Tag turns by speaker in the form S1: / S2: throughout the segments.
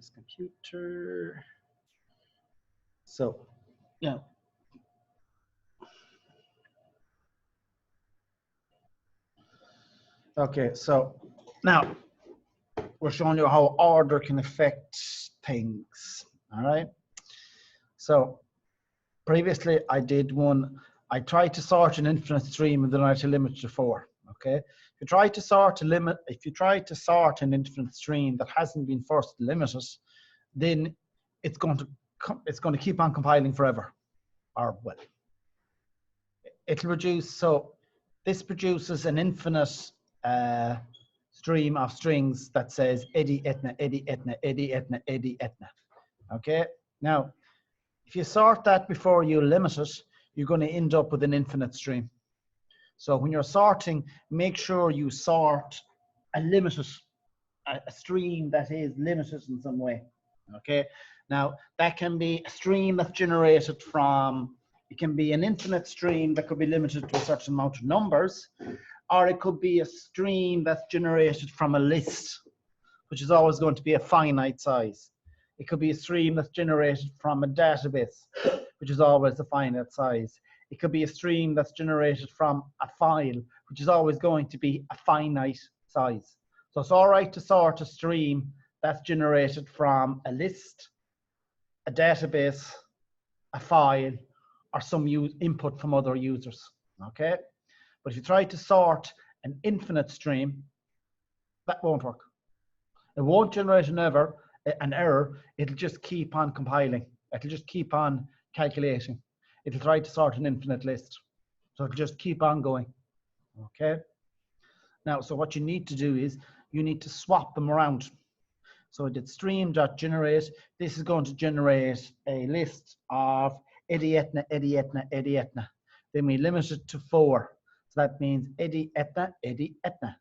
S1: this computer. So, yeah. Okay, so now we're showing you how order can affect things. All right. So previously I did one. I tried to sort an infinite stream and then I had to limit it to 4. Okay. If you try to sort an infinite stream that hasn't been first limited, then it's going to keep on compiling forever, or well, it'll produce. So this produces an infinite stream of strings that says Eddie Etna, Eddie Etna, Eddie Etna, Eddie Etna. Okay. Now, if you sort that before you limit it, you're going to end up with an infinite stream. So when you're sorting, make sure you sort a stream that is limited in some way. Okay. Now that can be a stream that's generated from, it can be an infinite stream that could be limited to a certain amount of numbers, or it could be a stream that's generated from a list, which is always going to be a finite size. It could be a stream that's generated from a database, which is always a finite size. It could be a stream that's generated from a file, which is always going to be a finite size. So it's all right to sort a stream that's generated from a list, a database, a file, or some input from other users. Okay? But if you try to sort an infinite stream, that won't work. It won't generate an error. It'll just keep on compiling. It'll just keep on calculating. It'll try to sort an infinite list. So it'll just keep on going. Okay? Now, so what you need to do is you need to swap them around. So I did stream.generate. This is going to generate a list of Eddie Etna, Eddie Etna, Eddie Etna. Then we limit it to 4. So that means Eddie Etna, Eddie Etna.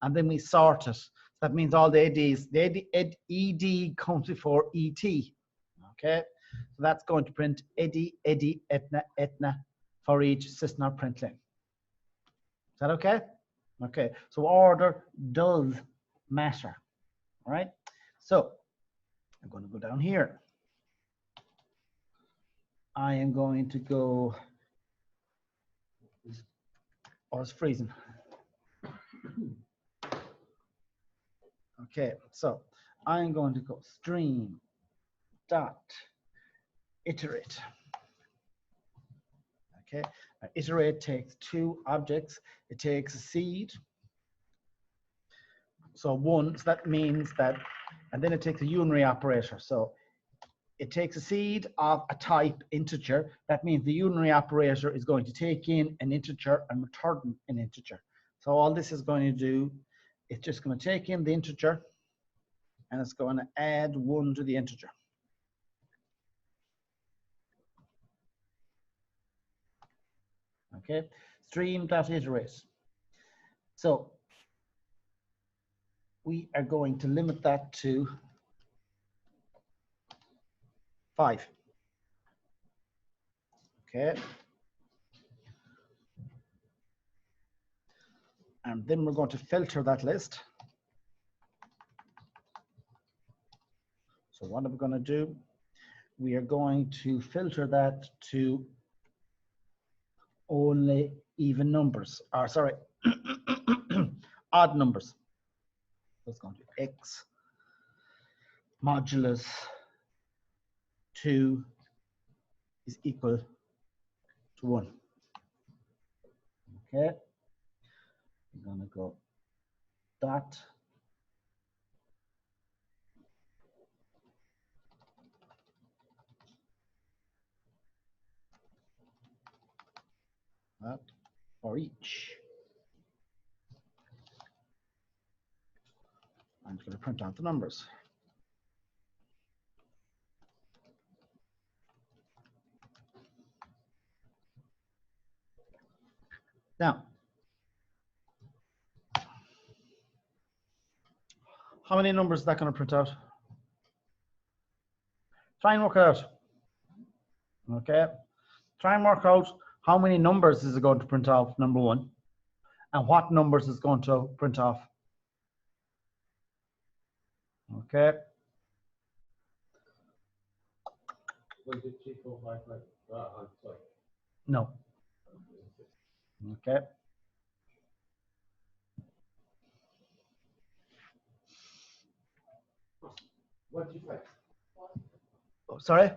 S1: And then we sort it. That means all the EDs, the ED comes before ET. Okay? So that's going to print Eddie, Eddie, Etna, Etna for each system print line. Is that okay? Okay. So order does matter. All right? So I'm going to go down here. I am going to go, oh, it's freezing. Okay, so I'm going to go stream dot iterate. Okay, now, iterate takes 2 objects. It takes a seed. So 1, so that means that, and then it takes a unary operator. So it takes a seed of a type integer. That means the unary operator is going to take in an integer and return an integer. So all this is going to do, it's just going to take in the integer and it's going to add 1 to the integer. Okay, stream.iterate. So we are going to limit that to 5. Okay. And then we're going to filter that list. So what are we going to do? We are going to filter that to only even numbers, or sorry, odd numbers. So it's going to be x modulus 2 is equal to 1. Okay. I'm going to go dot that for each. I'm going to print out the numbers. Now, how many numbers is that going to print out? Try and work it out. Okay. Try and work out how many numbers is it going to print off, number 1, and what numbers is going to print off. Okay. No. Okay. Oh, sorry?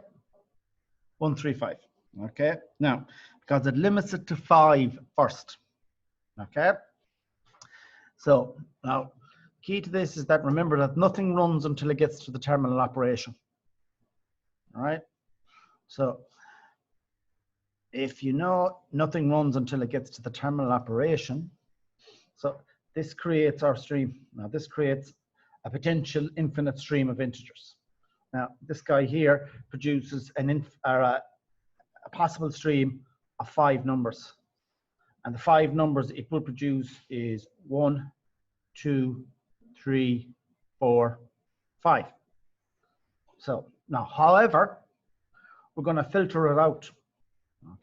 S1: 135. Okay. Now, because it limits it to 5 first. Okay. So now, key to this is that remember that nothing runs until it gets to the terminal operation. All right. So if you know nothing runs until it gets to the terminal operation, so this creates our stream. Now this creates a potential infinite stream of integers. Now this guy here produces a possible stream of 5 numbers. And the 5 numbers it will produce is 1, 2, 3, 4, 5. So now, however, we're going to filter it out.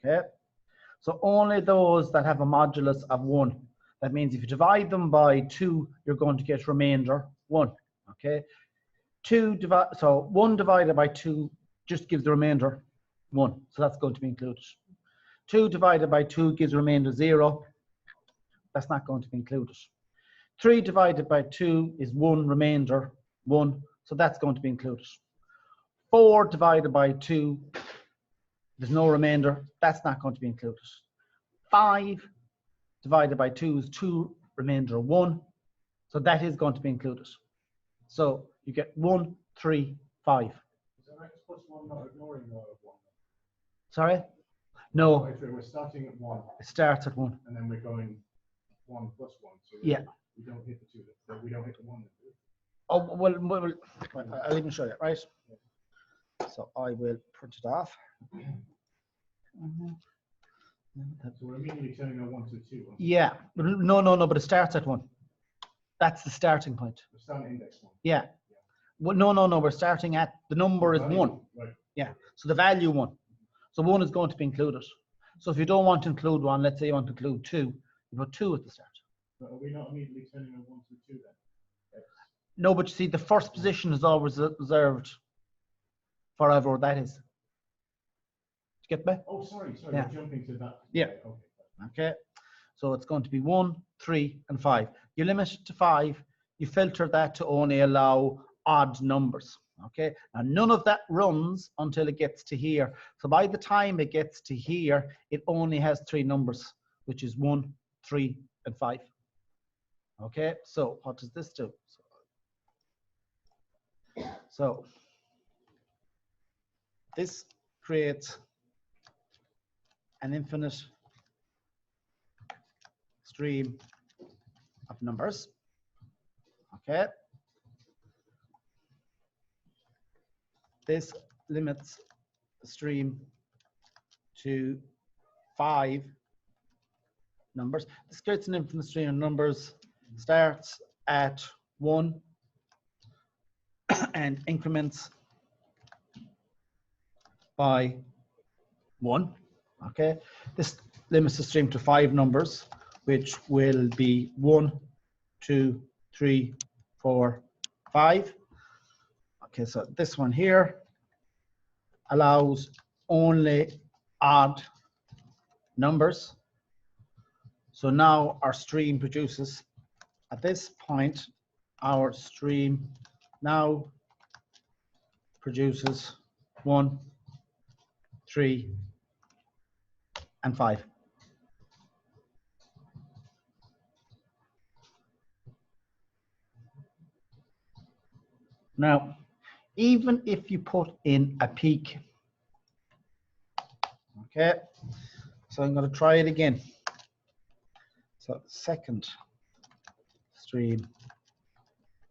S1: Okay. So only those that have a modulus of 1. That means if you divide them by 2, you're going to get remainder 1. Okay. 1 divided by 2 just gives the remainder 1. So that's going to be included. 2 divided by 2 gives remainder 0. That's not going to be included. 3 divided by 2 is 1 remainder 1. So that's going to be included. 4 divided by 2, there's no remainder. That's not going to be included. 5 divided by 2 is 2 remainder 1. So that is going to be included. So you get 1, 3, 5.
S2: Is that X plus 1 not ignoring the 1?
S1: Sorry? No.
S2: Right, so we're starting at 1.
S1: It starts at 1.
S2: And then we're going 1 plus 1. So
S1: yeah.
S2: We don't hit the 2. We don't hit the 1.
S1: Oh, well, I'll even show you, right? Yeah. So I will print it off.
S2: So we're immediately turning a 1 to 2.
S1: Yeah. No, but it starts at 1. That's the starting point.
S2: We're starting at index 1.
S1: Yeah. Well, no, we're starting at, the number is 1.
S2: Right.
S1: Yeah. So the value 1. So 1 is going to be included. So if you don't want to include 1, let's say you want to include 2, you put 2 at the start.
S2: But are we not immediately turning a 1 to 2 then? X.
S1: No, but you see, the first position is always reserved for whatever that is. Did you get me?
S2: Oh, sorry.
S1: Yeah.
S2: We're jumping to that.
S1: Yeah.
S2: Okay.
S1: Okay. So it's going to be 1, 3, and 5. You limit it to 5. You filter that to only allow odd numbers. Okay. Now none of that runs until it gets to here. So by the time it gets to here, it only has 3 numbers, which is 1, 3, and 5. Okay. So what does this do? So this creates an infinite stream of numbers. Okay. This limits the stream to 5 numbers. This creates an infinite stream of numbers, starts at 1 and increments by 1. Okay. This limits the stream to 5 numbers, which will be 1, 2, 3, 4, 5. Okay, so this one here allows only odd numbers. So now our stream produces, at this point, our stream now produces 1, 3, and 5. Now, even if you put in a peak, okay, so I'm going to try it again. So second stream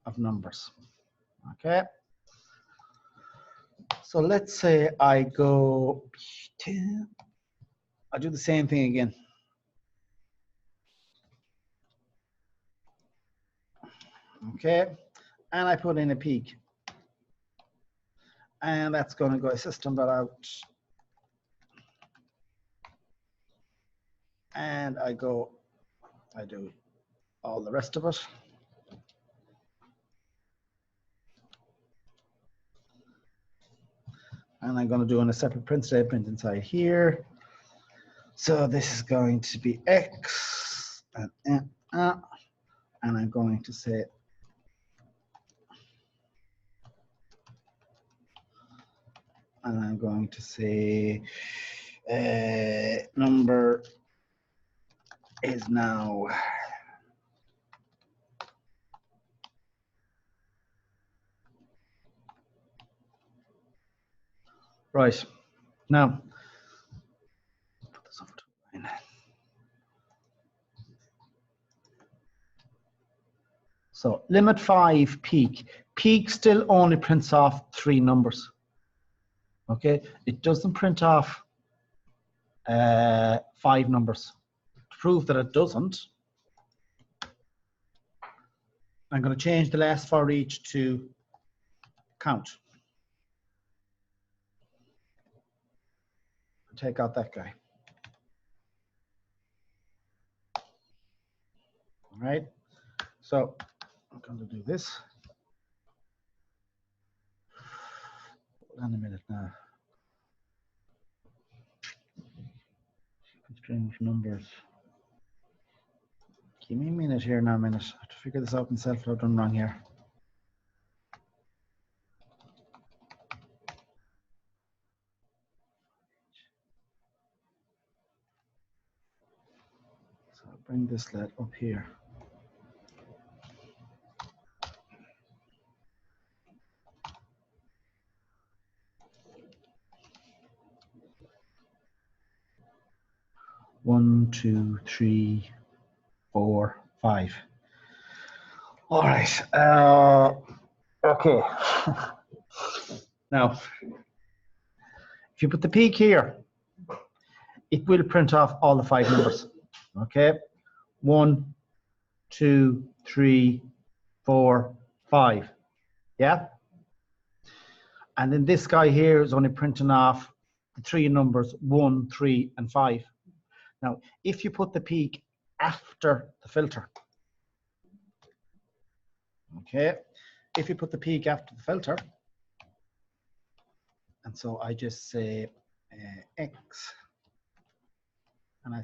S1: of numbers, okay. So let's say I go, I do the same thing again. Okay, and I put in a peak. And that's going to go system.out. And I do all the rest of it. and I'm going to do on a separate print statement inside here. So this is going to be X and I'm going to say number is now right. Now put this over to line. So limit 5 peak. Peak still only prints off 3 numbers. Okay, it doesn't print off 5 numbers. To prove that it doesn't, I'm going to change the last for each to count. Take out that guy. All right, so I'm going to do this. Hold on a minute now. String of numbers. Give me a minute here now, a minute. I have to figure this out myself. I've done wrong here. So I'll bring this led up here. One, two, three, 4, 5. All right. Okay. Now, if you put the peak here, it will print off all the 5 numbers. Okay. 1, 2, 3, 4, 5. Yeah. And then this guy here is only printing off the 3 numbers 1, 3, and 5. Now, if you put the peak after the filter, okay, if you put the peak after the filter, and so I just say X, and I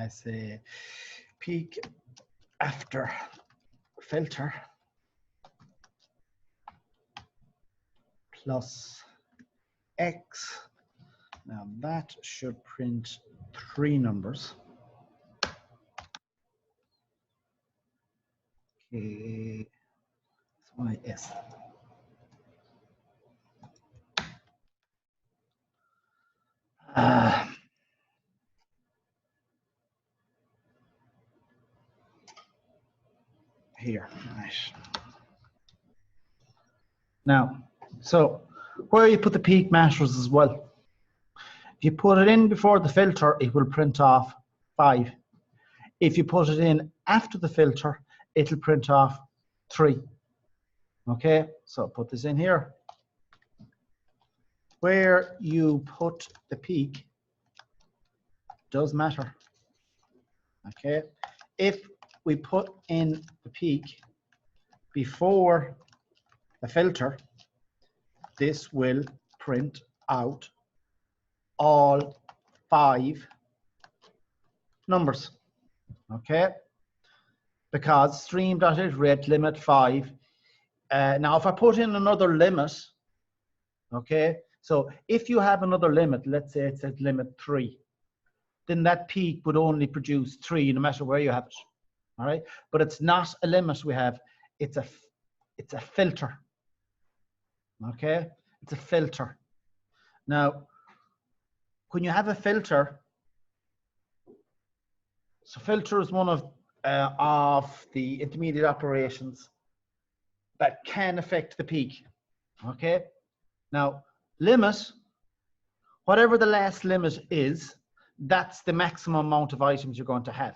S1: say peak after filter plus X. Now that should print 3 numbers. Okay, that's my S. Here, right. Now, so where you put the peak matters as well. If you put it in before the filter, it will print off 5. If you put it in after the filter, it'll print off 3. Okay, so put this in here. Where you put the peak does matter. Okay, if we put in the peak before the filter, this will print out all 5 numbers. Okay, because stream.iterate limit 5. Now, if I put in another limit, okay, so if you have another limit, let's say it says limit 3, then that peak would only produce 3 no matter where you have it. All right, but it's not a limit we have, it's a filter. Okay, it's a filter. Now, when you have a filter, so filter is one of the intermediate operations that can affect the peak. Okay, now limit, whatever the last limit is, that's the maximum amount of items you're going to have.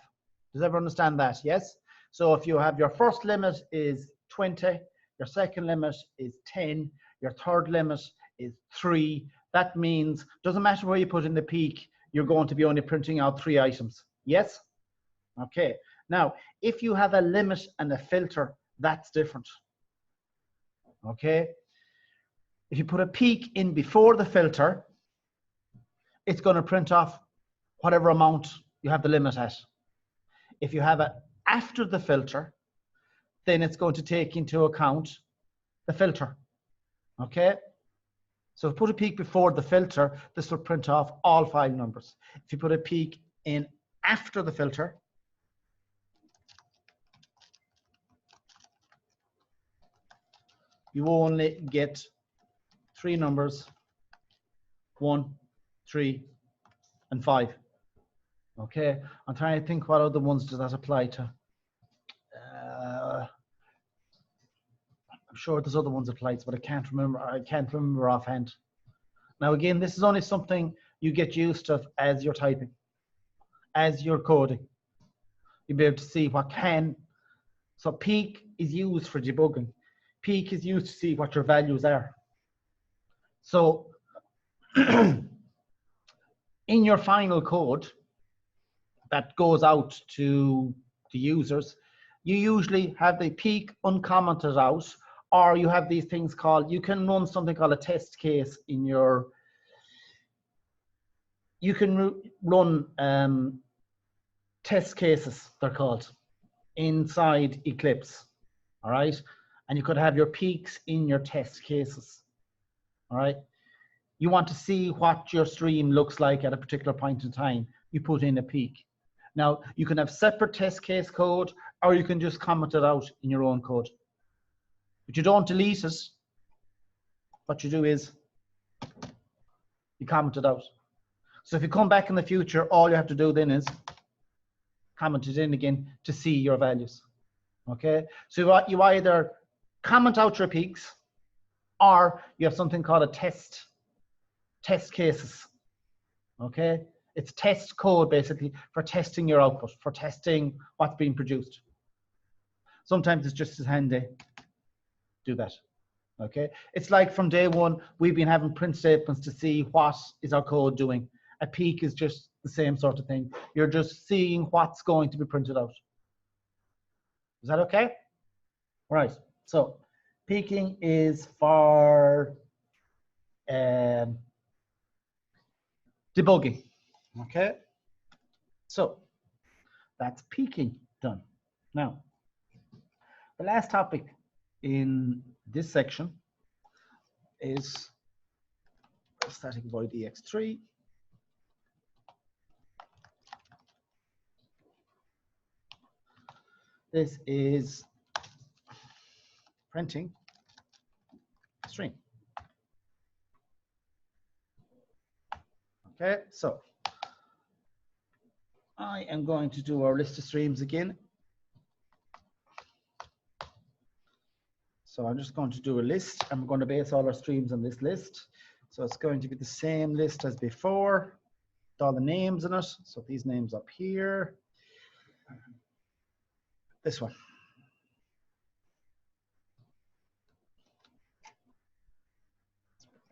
S1: Does everyone understand that? Yes? So if you have your first limit is 20, your second limit is 10, your third limit is 3, that means, doesn't matter where you put in the peak, you're going to be only printing out 3 items. Yes? Okay, now if you have a limit and a filter, that's different. Okay, if you put a peak in before the filter, it's going to print off whatever amount you have the limit at. If you have it after the filter, then it's going to take into account the filter. Okay, so if you put a peak before the filter, this will print off all 5 numbers. If you put a peak in after the filter, you only get 3 numbers, 1, 3, and 5. Okay, I'm trying to think what other ones does that apply to. I'm sure there's other ones applied, but I can't remember offhand. Now again, this is only something you get used to as you're typing, as you're coding. You'll be able to see what can. So peak is used for debugging. Peak is used to see what your values are. So in your final code that goes out to the users, you usually have the peak uncommented out, or you have these things called, you can run something called a test case in your, you can run test cases, they're called, inside Eclipse, all right? And you could have your peaks in your test cases, all right? You want to see what your stream looks like at a particular point in time, you put in a peak. Now, you can have separate test case code, or you can just comment it out in your own code. But you don't delete it. What you do is you comment it out. So if you come back in the future, all you have to do then is comment it in again to see your values. Okay, so you either comment out your peaks, or you have something called a test cases. Okay, it's test code basically for testing your output, for testing what's being produced. Sometimes it's just as handy to do that. Okay, it's like from day one we've been having print statements to see what is our code doing. A peak is just the same sort of thing. You're just seeing what's going to be printed out. Is that okay? Right. So peaking is for debugging. Okay. So that's peaking done. Now, the last topic in this section is static void ex3. This is printing a string. Okay, so I am going to do our list of streams again. So I'm just going to do a list, and we're going to base all our streams on this list. So it's going to be the same list as before, with all the names in it. So these names up here, this one.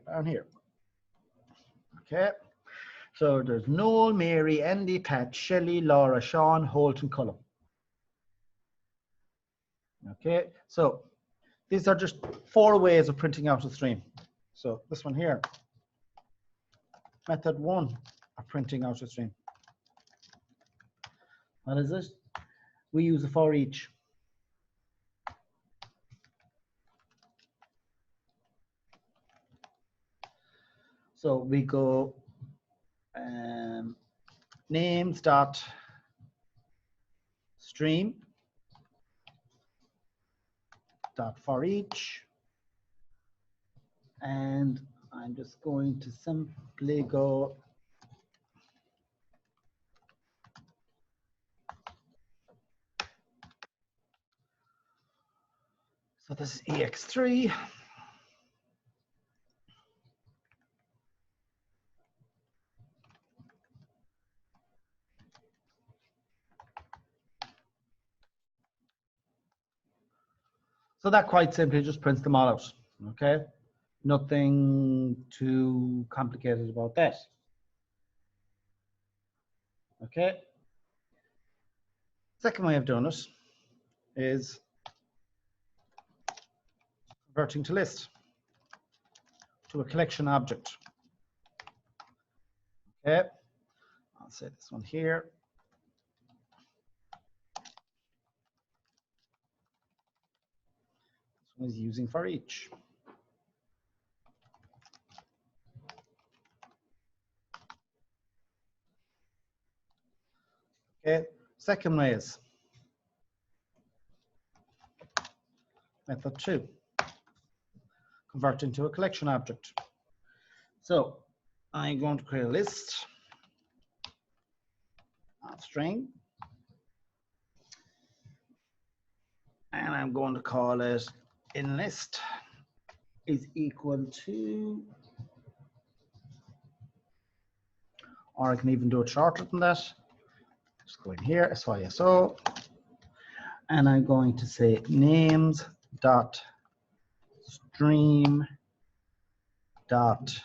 S1: Down here. Okay. So there's Noel, Mary, Andy, Pat, Shelley, Laura, Sean, Holt, and Cullum. Okay. So these are just 4 ways of printing out a stream. So this one here, method 1 of printing out a stream. What is it? We use a for each. So we go names dot stream dot for each, and I'm just going to simply go so this is ex3. So that quite simply just prints them all out, okay? Nothing too complicated about that. Okay. Second way of doing it is converting to list to a collection object. Okay, I'll say this one here. This one is using for each. Okay, second way is method 2, convert into a collection object. So I'm going to create a list of string, and I'm going to call it in list is equal to, or I can even do it shorter than that. Just go in here, SYSO, and I'm going to say names dot stream dot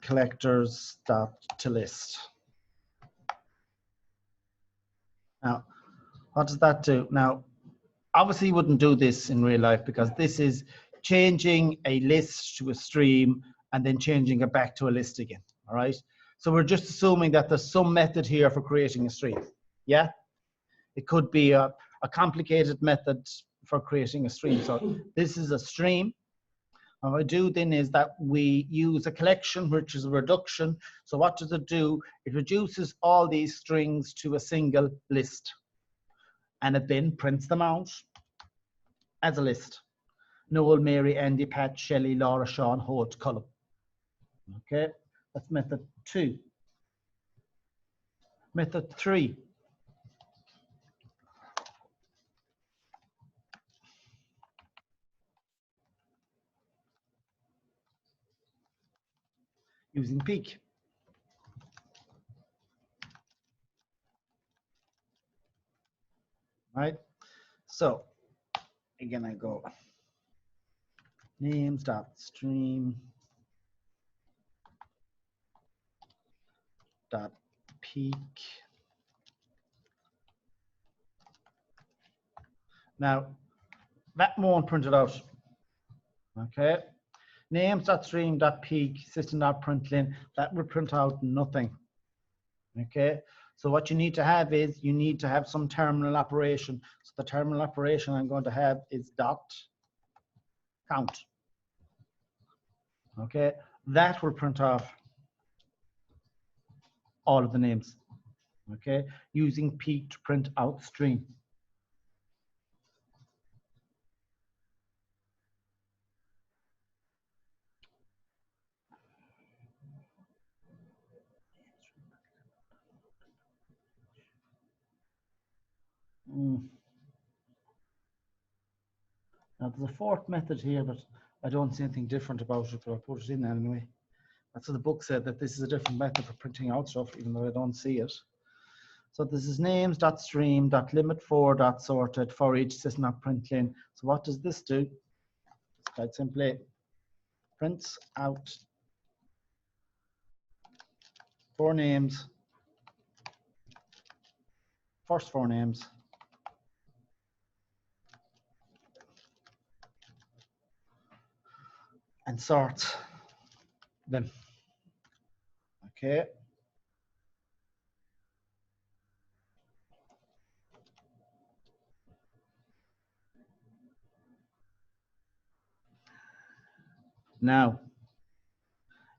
S1: collectors dot to list. Now, what does that do? Now, obviously you wouldn't do this in real life because this is changing a list to a stream and then changing it back to a list again, all right? So we're just assuming that there's some method here for creating a stream, yeah? It could be a complicated method for creating a stream. So this is a stream. What I do then is that we use a collection, which is a reduction. So what does it do? It reduces all these strings to a single list. And it then prints them out as a list. Noel, Mary, Andy, Pat, Shelley, Laura, Sean, Holt, Cullum. Okay, that's method 2. Method 3. Using peak. Right? So again, I go names dot stream dot peak. Now that won't print it out. Okay. Names dot stream dot peak system dot println, that will print out nothing. Okay. So what you need to have is you need to have some terminal operation. So the terminal operation I'm going to have is dot count. Okay, that will print off all of the names. Okay, using peak to print out stream. Now there's a fourth method here, but I don't see anything different about it, but I'll put it in anyway. That's what the book said, that this is a different method for printing out stuff, even though I don't see it. So this is names.stream.limit4.sorted for each system.println. So what does this do? It's quite simply prints out 4 names, first 4 names, and sorts them. Okay. Now,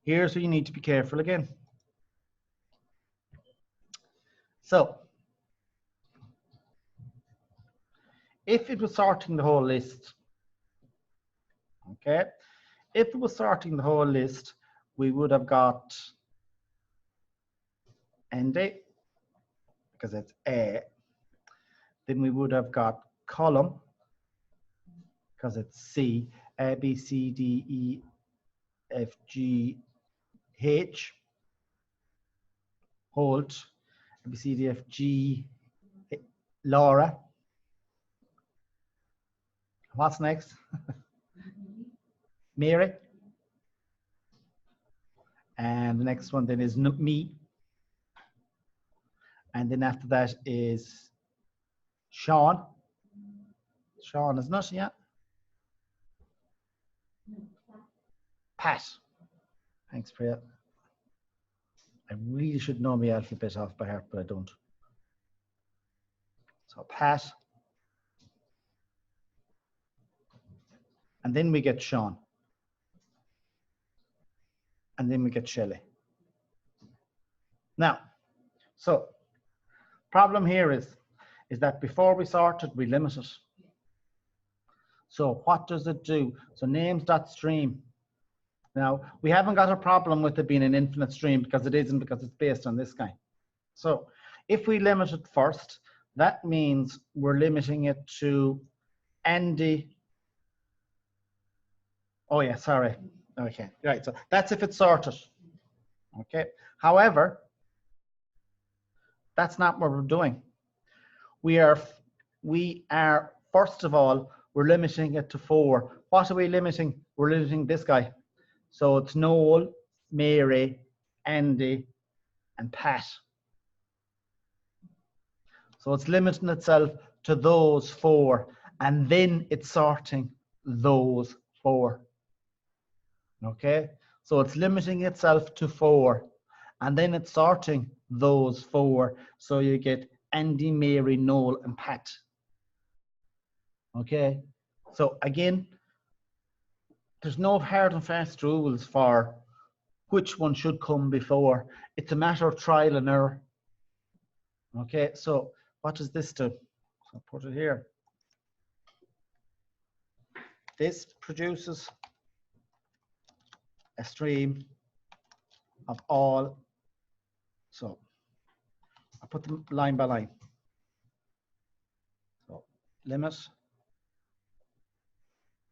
S1: here's where you need to be careful again. So, if it was sorting the whole list, okay, if it was sorting the whole list, we would have got ND, because it's A. Then we would have got column, because it's C, A, B, C, D, E, F, G, H, Holt, A, B, C, D, F, G, Laura. What's next? Mary. And the next one then is me. And then after that is Sean. Sean, isn't it? Yeah. Pat. Thanks, Priya. I really should know my alphabet off by heart, but I don't. So Pat. And then we get Sean. And then we get Shelley. Now, so problem here is that before we sort it, we limit it. So what does it do? So names.stream. Now, we haven't got a problem with it being an infinite stream because it isn't, because it's based on this guy. So if we limit it first, that means we're limiting it to Andy. Oh yeah, sorry. Okay, right. So that's if it's sorted. Okay. However, that's not what we're doing. We are first of all, we're limiting it to 4. What are we limiting? We're limiting this guy. So it's Noel, Mary, Andy, and Pat. So it's limiting itself to those 4, and then it's sorting those 4. Okay? So it's limiting itself to 4, and then it's sorting those 4. So you get Andy, Mary, Noel, and Pat. Okay? So again, there's no hard and fast rules for which one should come before. It's a matter of trial and error. Okay, so what does this do? So put it here. This produces a stream of all. So I put them line by line. So limit,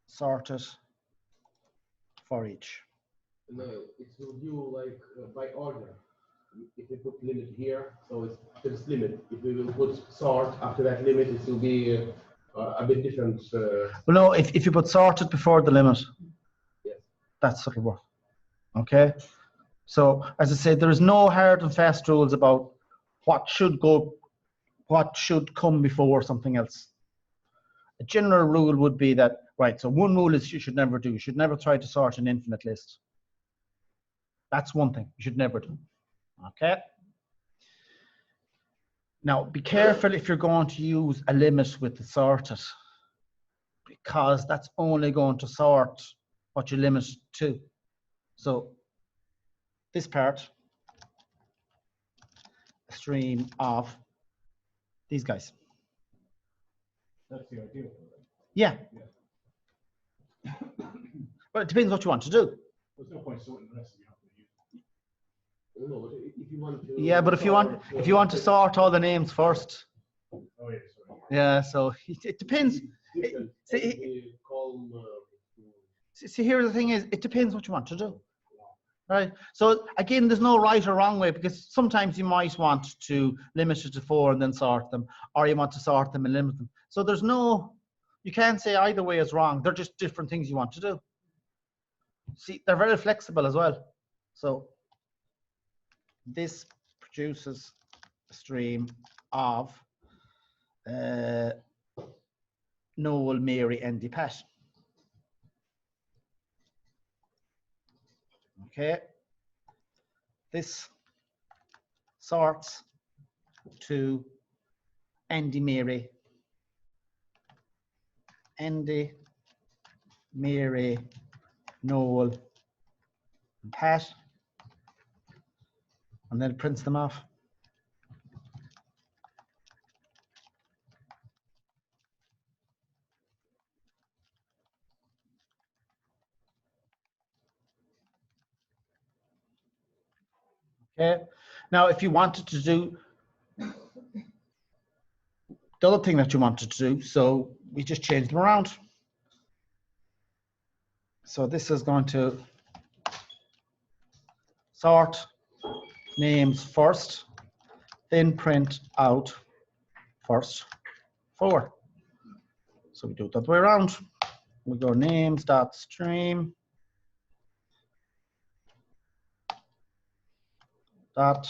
S1: sorted for each.
S3: No, it will do like by order. If we put limit here, so it's this limit. If we will put sort after that limit, it will be a bit different.
S1: Well, no, if you put sorted before the limit,
S3: yes,
S1: that's what will work. Okay. So as I said, there is no hard and fast rules about what should come before something else. A general rule would be that, right, so one rule is you should never do. You should never try to sort an infinite list. That's one thing you should never do. Okay. Now, be careful if you're going to use a limit with the sorted, because that's only going to sort what you limit to. So this part, a stream of these guys.
S2: That's the ideal.
S1: Yeah. But it depends what you want to do.
S2: There's no point sorting the rest of you have to use.
S3: no, but if you want to.
S1: Yeah, but if you want to sort all the names first.
S2: Oh yeah, sorry.
S1: Yeah, so it depends. See, here the thing is, it depends what you want to do. Right. So again, there's no right or wrong way, because sometimes you might want to limit it to 4 and then sort them, or you want to sort them and limit them. So there's no, you can't say either way is wrong. They're just different things you want to do. See, they're very flexible as well. So this produces a stream of Noel, Mary, Andy, Pat. Okay. This sorts to Andy, Mary, Noel, and Pat, and then it prints them off. Okay. Now, if you wanted to do the other thing that you wanted to do, so we just change them around. So this is going to sort names first, then print out first 4. So we do it that way around. We go names.stream dot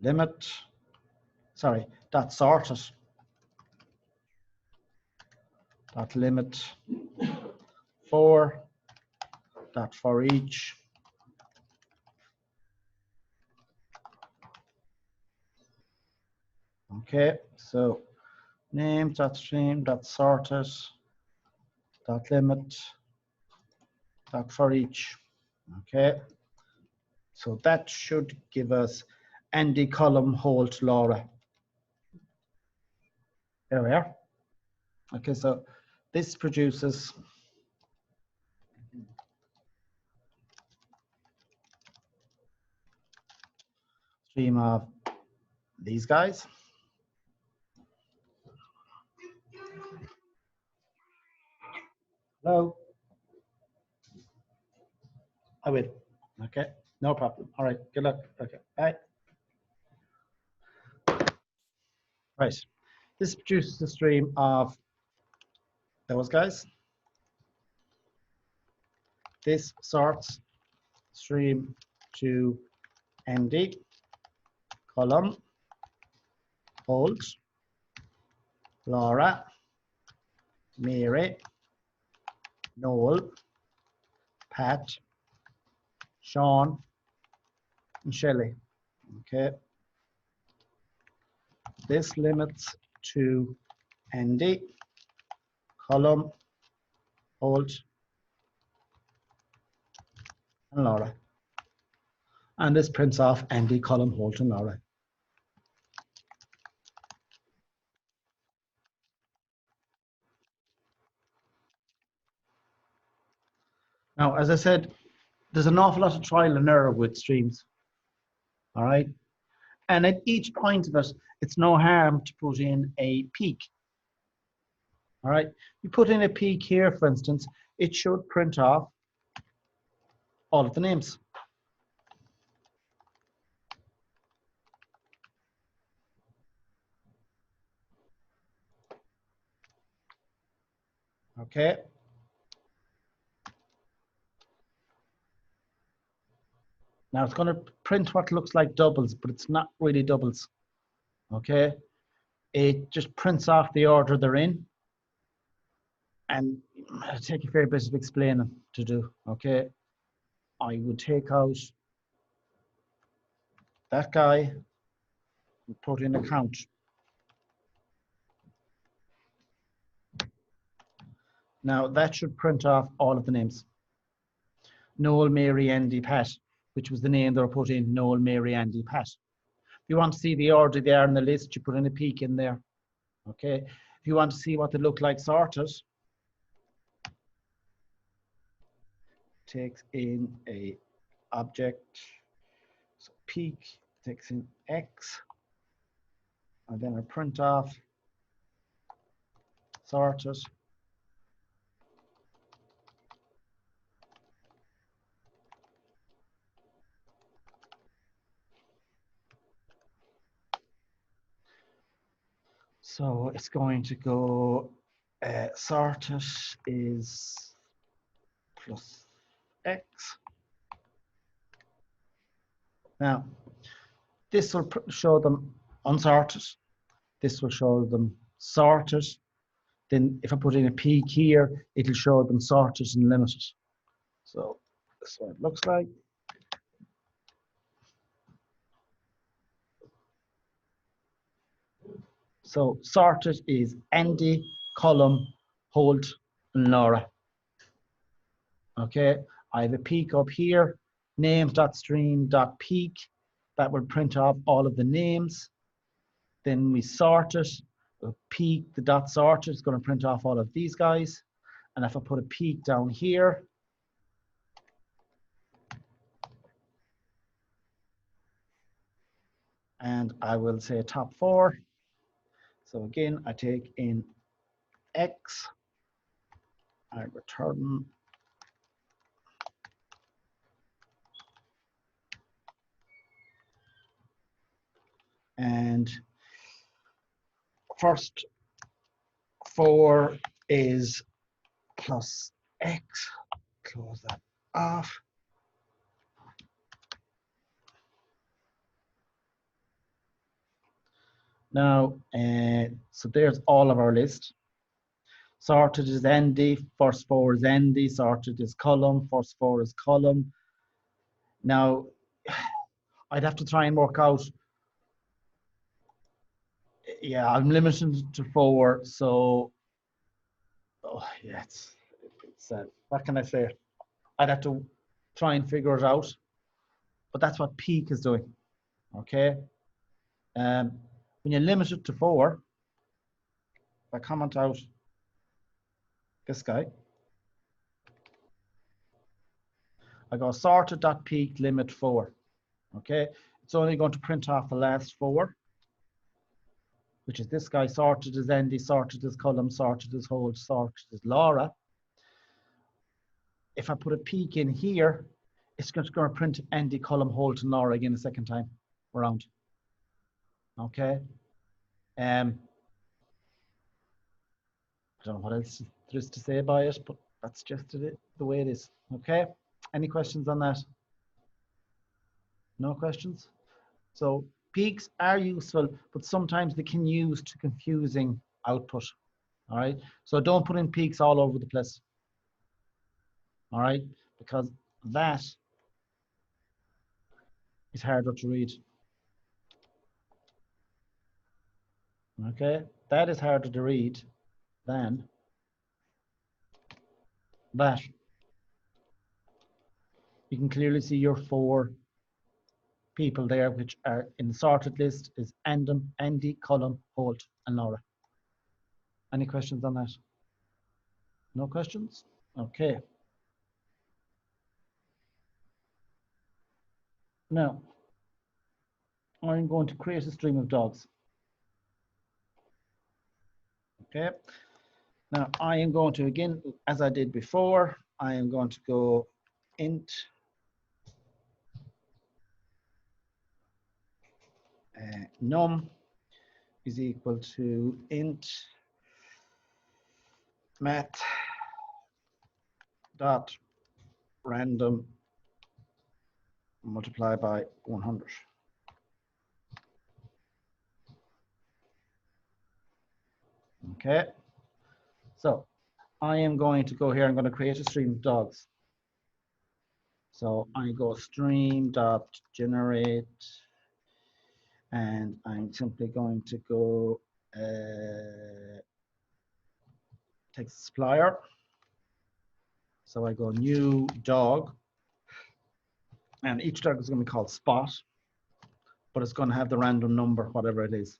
S1: limit, sorry, dot sorted, dot limit 4, dot for each. Okay, so name dot stream dot sorted dot limit dot for each. Okay, so that should give us Andy column Holt Laura. There we are. Okay, so this produces stream of these guys. Hello. I will. Okay, no problem. All right, good luck. Okay, bye. Right, this produces a stream of those guys. This sorts stream to ND column Holt, Laura, Mary, Noel, Pat, Sean, and Shelley. Okay. This limits to ND column Holt and Laura. And this prints off ND column Holt and Laura. Now, as I said, there's an awful lot of trial and error with streams. All right. And at each point of it, it's no harm to put in a peak. All right. You put in a peak here, for instance, it should print off all of the names. Okay. Now it's going to print what looks like doubles, but it's not really doubles. Okay. It just prints off the order they're in. And it'll take a fair bit of explaining to do. Okay. I would take out that guy and put in a count. Now that should print off all of the names. Noel, Mary, Andy, Pat, which was the name they were put in, Noel, Mary, Andy, Pat. If you want to see the order they are in the list, you put in a peak in there. Okay. If you want to see what they look like sorted, takes in a object, so peak takes in X, and then a print off sorted. So it's going to go sorted is plus X. Now, this will show them unsorted. This will show them sorted. Then if I put in a peak here, it'll show them sorted and limited. So this is what it looks like. So sorted is Andy, Column, Holt, and Laura. Okay, I have a peak up here, names.stream.peak. That will print off all of the names. Then we sort it. The peak, the dot sorted is going to print off all of these guys. And if I put a peak down here, and I will say top 4. So again, I take in X, I return and first 4 is plus X, close that off. Now, so there's all of our list. Sorted is ND, first four is ND, sorted is column, first four is column. Now, I'd have to try and work out. Yeah, I'm limited to four, so yeah, it's what can I say? I'd have to try and figure it out, but that's what peak is doing. Okay, when you limit it to four, if I comment out this guy, I go sorted.peak limit 4. Okay, it's only going to print off the last 4, which is this guy. Sorted is Andy, sorted is column, sorted is hold, sorted is Laura. If I put a peak in here, it's going to print Andy, column, hold, and Laura again a second time around. Okay. I don't know what else there is to say about it, but that's just it, the way it is. Okay. Any questions on that? No questions? So peaks are useful, but sometimes they can use to confusing output. All right. So don't put in peaks all over the place. All right. Because that is harder to read. Okay. That is harder to read than that. You can clearly see your 4 people there, which are in the sorted list is Andy, Colum, Holt, and Laura. Any questions on that? No questions? Okay. Now, I'm going to create a stream of dogs. Okay. Now, I am going to, again, as I did before, I am going to go int num is equal to int math dot random multiply by 100. Okay. So I am going to go here. I'm going to create a stream of dogs. So I go stream dot generate, and I'm simply going to go text supplier. So I go new dog, and each dog is going to be called Spot, but it's going to have the random number, whatever it is.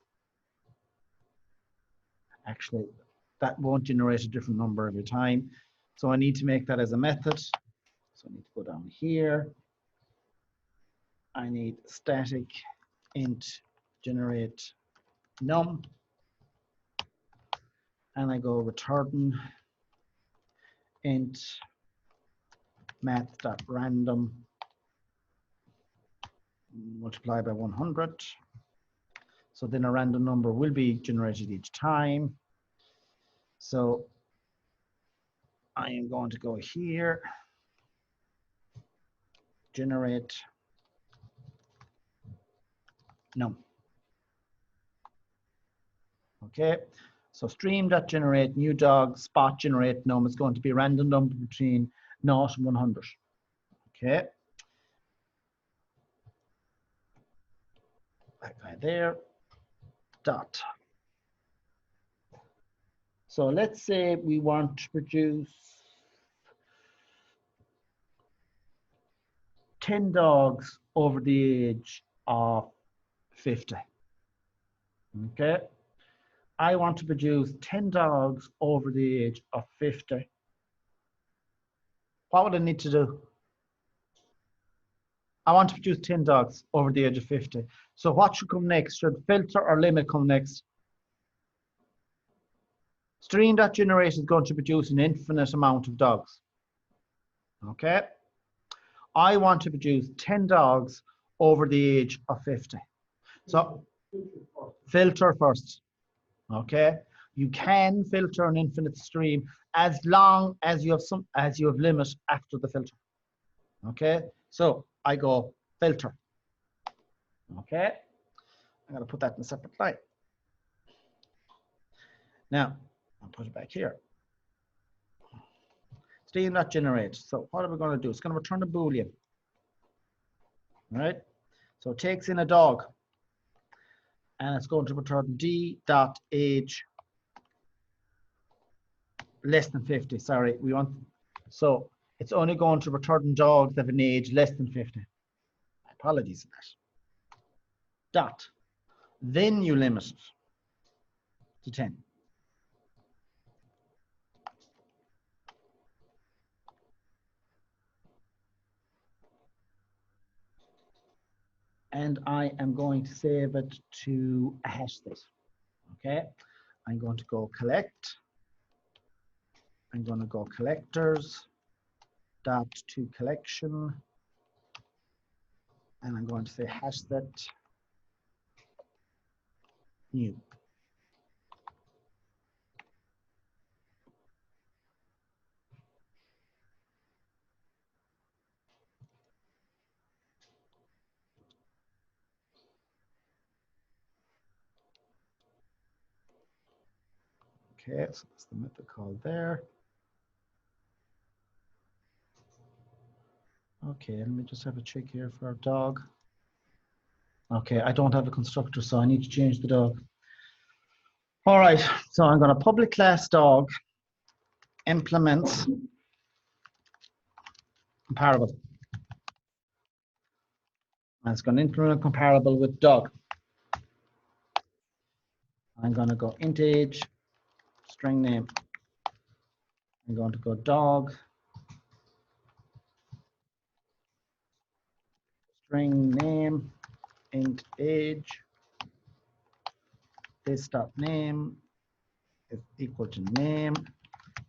S1: Actually, that won't generate a different number every time. So I need to make that as a method. So I need to go down here. I need static int generate num, and I go return int math.random multiply by 100. So then a random number will be generated each time. So I am going to go here, generate num. Okay, so stream.generate new dog spot generate num is going to be a random number between 0 and 100. Okay, that guy there, dot. So let's say we want to produce 10 dogs over the age of 50. Okay, I want to produce 10 dogs over the age of 50. What would I need to do? I want to produce 10 dogs over the age of 50. So what should come next? Should filter or limit come next? Stream.generate is going to produce an infinite amount of dogs. Okay. I want to produce 10 dogs over the age of 50. So filter first. Okay. You can filter an infinite stream as long as you have limit after the filter. Okay. So I go filter. Okay. I'm going to put that in a separate line. Now, I'll put it back here. String.generate. So what are we going to do? It's going to return a Boolean. All right? So it takes in a dog. And it's going to return d.age less than 50. Sorry, we want, so it's only going to return dogs that have an age less than 50. Apologies for that. Dot. Then you limit it to 10. And I am going to save it to a hash set. Okay, I'm going to go collect. I'm going to go collectors dot to collection, and I'm going to say hash set new. Okay, so that's the method called there. Okay, let me just have a check here for our dog. Okay, I don't have a constructor, so I need to change the dog. All right, so I'm going to public class dog implements comparable. And it's going to implement comparable with dog. I'm going to go int age, string name. I'm going to go dog, string name, int age. This dot name is equal to name.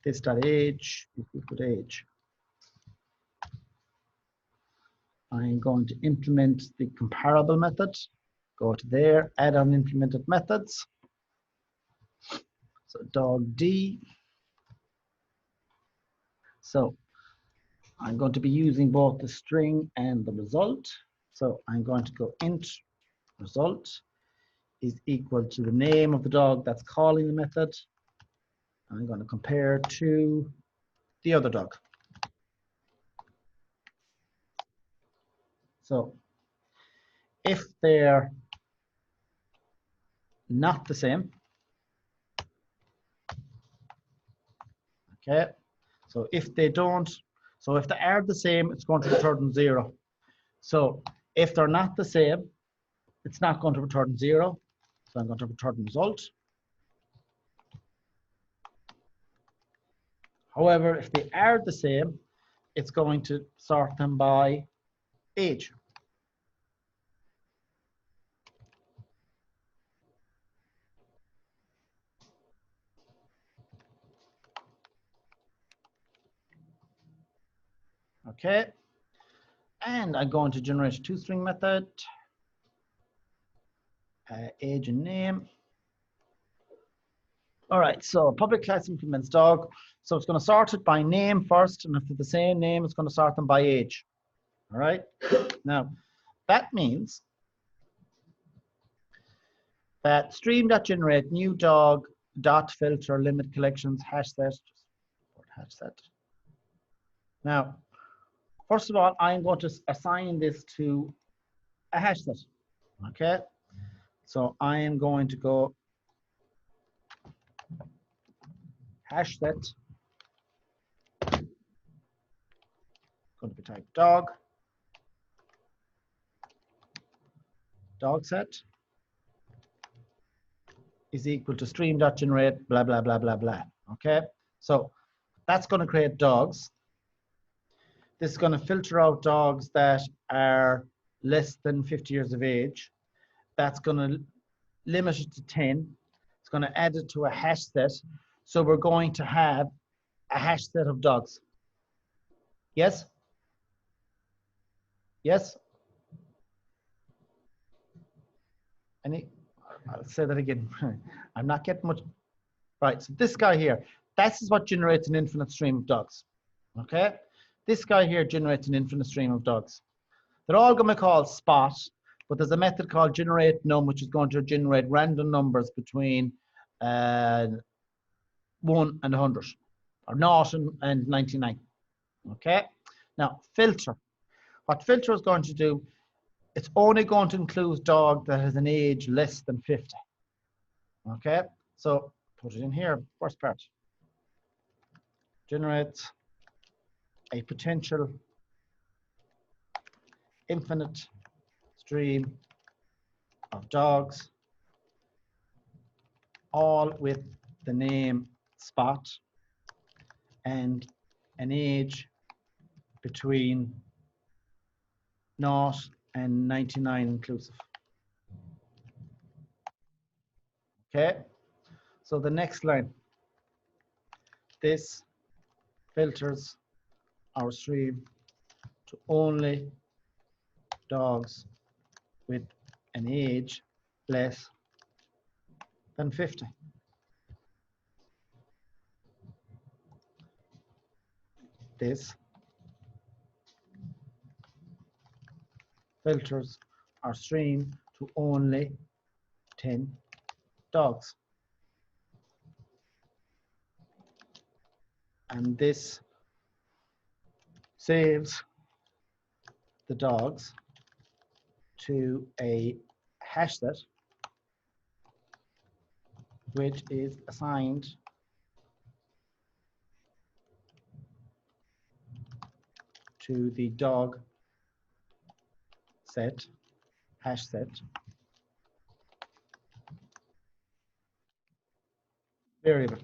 S1: This dot age is equal to age. I'm going to implement the comparable method. Go to there, add on implemented methods. So dog D. So I'm going to be using both the string and the result. So I'm going to go int result is equal to the name of the dog that's calling the method. I'm going to compare to the other dog. So if they're not the same, okay, so if they don't, so if they are the same, it's going to return 0. So if they're not the same, it's not going to return 0. So I'm going to return result. However, if they are the same, it's going to sort them by age. Okay, and I'm going to generate a toString method, age and name. All right, so public class implements dog. So it's going to sort it by name first, and if they're the same name, it's going to sort them by age. All right, now that means that stream.generate new dog dot filter limit collections hash set. Hash set. Now, first of all, I'm going to assign this to a hash set. Okay, so I am going to go hash set. Going to be type dog set is equal to stream.generate blah blah blah blah blah. Okay, so that's going to create dogs. This is going to filter out dogs that are less than 50 years of age. That's going to limit it to 10. It's going to add it to a hash set. So we're going to have a hash set of dogs. Yes? Yes? I'll say that again. I'm not getting much. Right, so this guy here, this is what generates an infinite stream of dogs. Okay? This guy here generates an infinite stream of dogs. They're all going to be called spot, but there's a method called generate num, which is going to generate random numbers between 1 and 100, or 0 and 99. Okay. Now filter. What filter is going to do, it's only going to include dog that has an age less than 50. Okay. So put it in here, first part. Generates a potential infinite stream of dogs, all with the name Spot and an age between 0 and 99 inclusive. Okay, so the next line, this filters our stream to only dogs with an age less than 50. This filters our stream to only 10 dogs. And this saves the dogs to a hash set which is assigned to the dog set, hash set variable.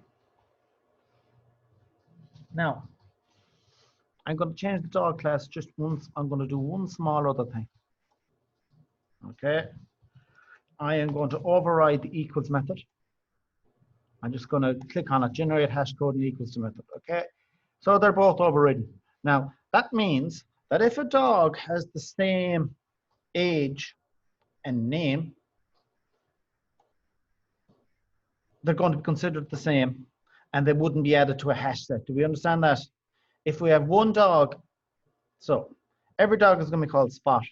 S1: Now, I'm going to change the dog class just once. I'm going to do one small other thing. Okay. I am going to override the equals method. I'm just going to click on it, generate hash code and equals to method. Okay. So they're both overridden. Now, that means that if a dog has the same age and name, they're going to be considered the same and they wouldn't be added to a hash set. Do we understand that? If we have one dog, so every dog is going to be called Spot.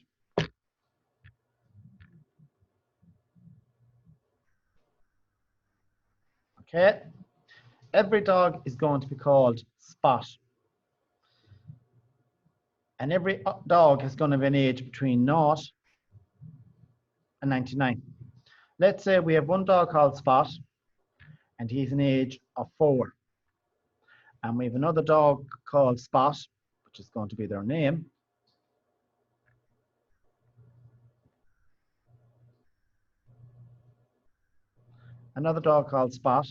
S1: Okay, every dog is going to be called Spot. And every dog is going to have an age between 0 and 99. Let's say we have one dog called Spot and he's an age of 4. And we have another dog called Spot, which is going to be their name. Another dog called Spot,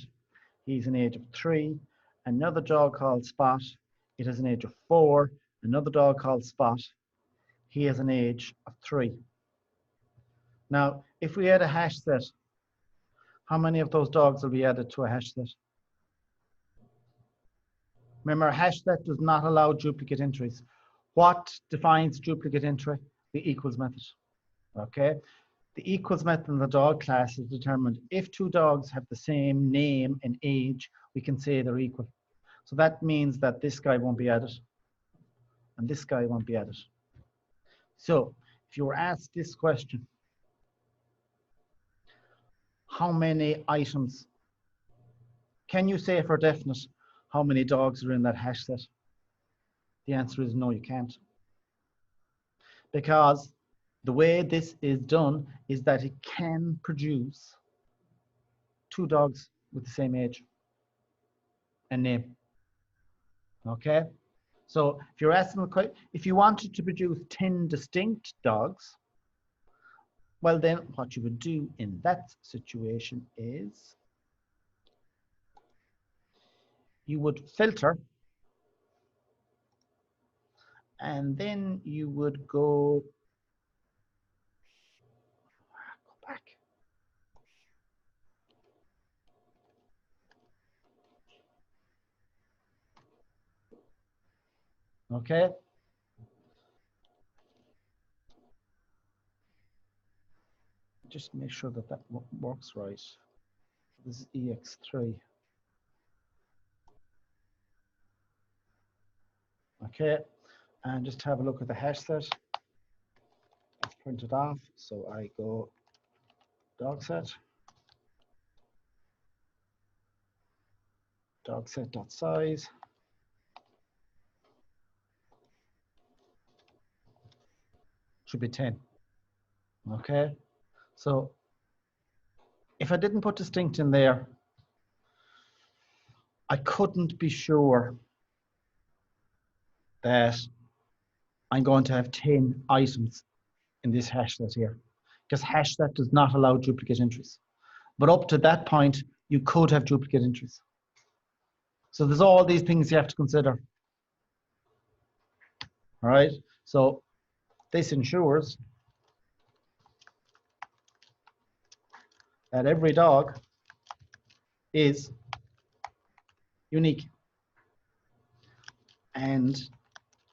S1: he's an age of 3. Another dog called Spot, it has an age of 4. Another dog called Spot, he has an age of 3. Now, if we add a hash set, how many of those dogs will be added to a hash set? Remember, a hash set does not allow duplicate entries. What defines duplicate entry? The equals method. Okay. The equals method in the dog class is determined if two dogs have the same name and age, we can say they're equal. So that means that this guy won't be added and this guy won't be added. So if you were asked this question, how many items, can you say for definite how many dogs are in that hash set? The answer is no, you can't. Because the way this is done is that it can produce two dogs with the same age and name. Okay? So if you're asking, if you wanted to produce 10 distinct dogs, well then what you would do in that situation is you would filter and then you would go back. Okay? Just make sure that that works right. This is EX3. Okay, and just have a look at the hash set. It's printed off, so I go dog set. dog set dot size. Should be 10. Okay. So if I didn't put distinct in there, I couldn't be sure that I'm going to have 10 items in this hash set here, because hash set does not allow duplicate entries. But up to that point, you could have duplicate entries. So there's all these things you have to consider. All right. So this ensures that every dog is unique and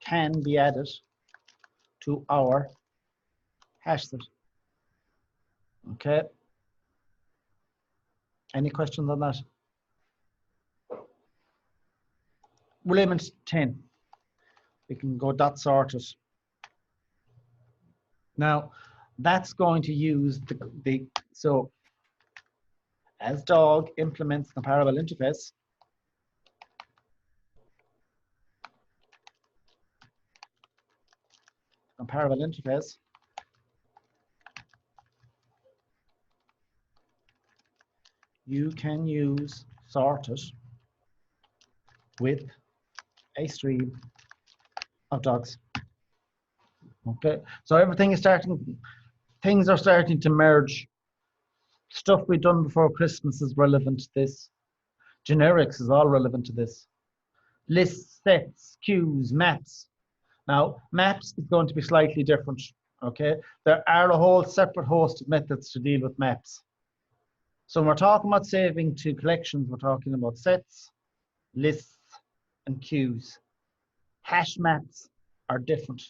S1: can be added to our hash set. Okay. Any questions on that? We'll limit 10. We can go dot sorted. Now, that's going to use so as dog implements comparable interface, you can use sorted with a stream of dogs. Okay, so everything is things are starting to merge. Stuff we've done before Christmas is relevant to this. Generics is all relevant to this. Lists, sets, queues, maps. Now, maps is going to be slightly different. Okay, there are a whole separate host of methods to deal with maps. So when we're talking about saving to collections, we're talking about sets, lists, and queues. Hash maps are different.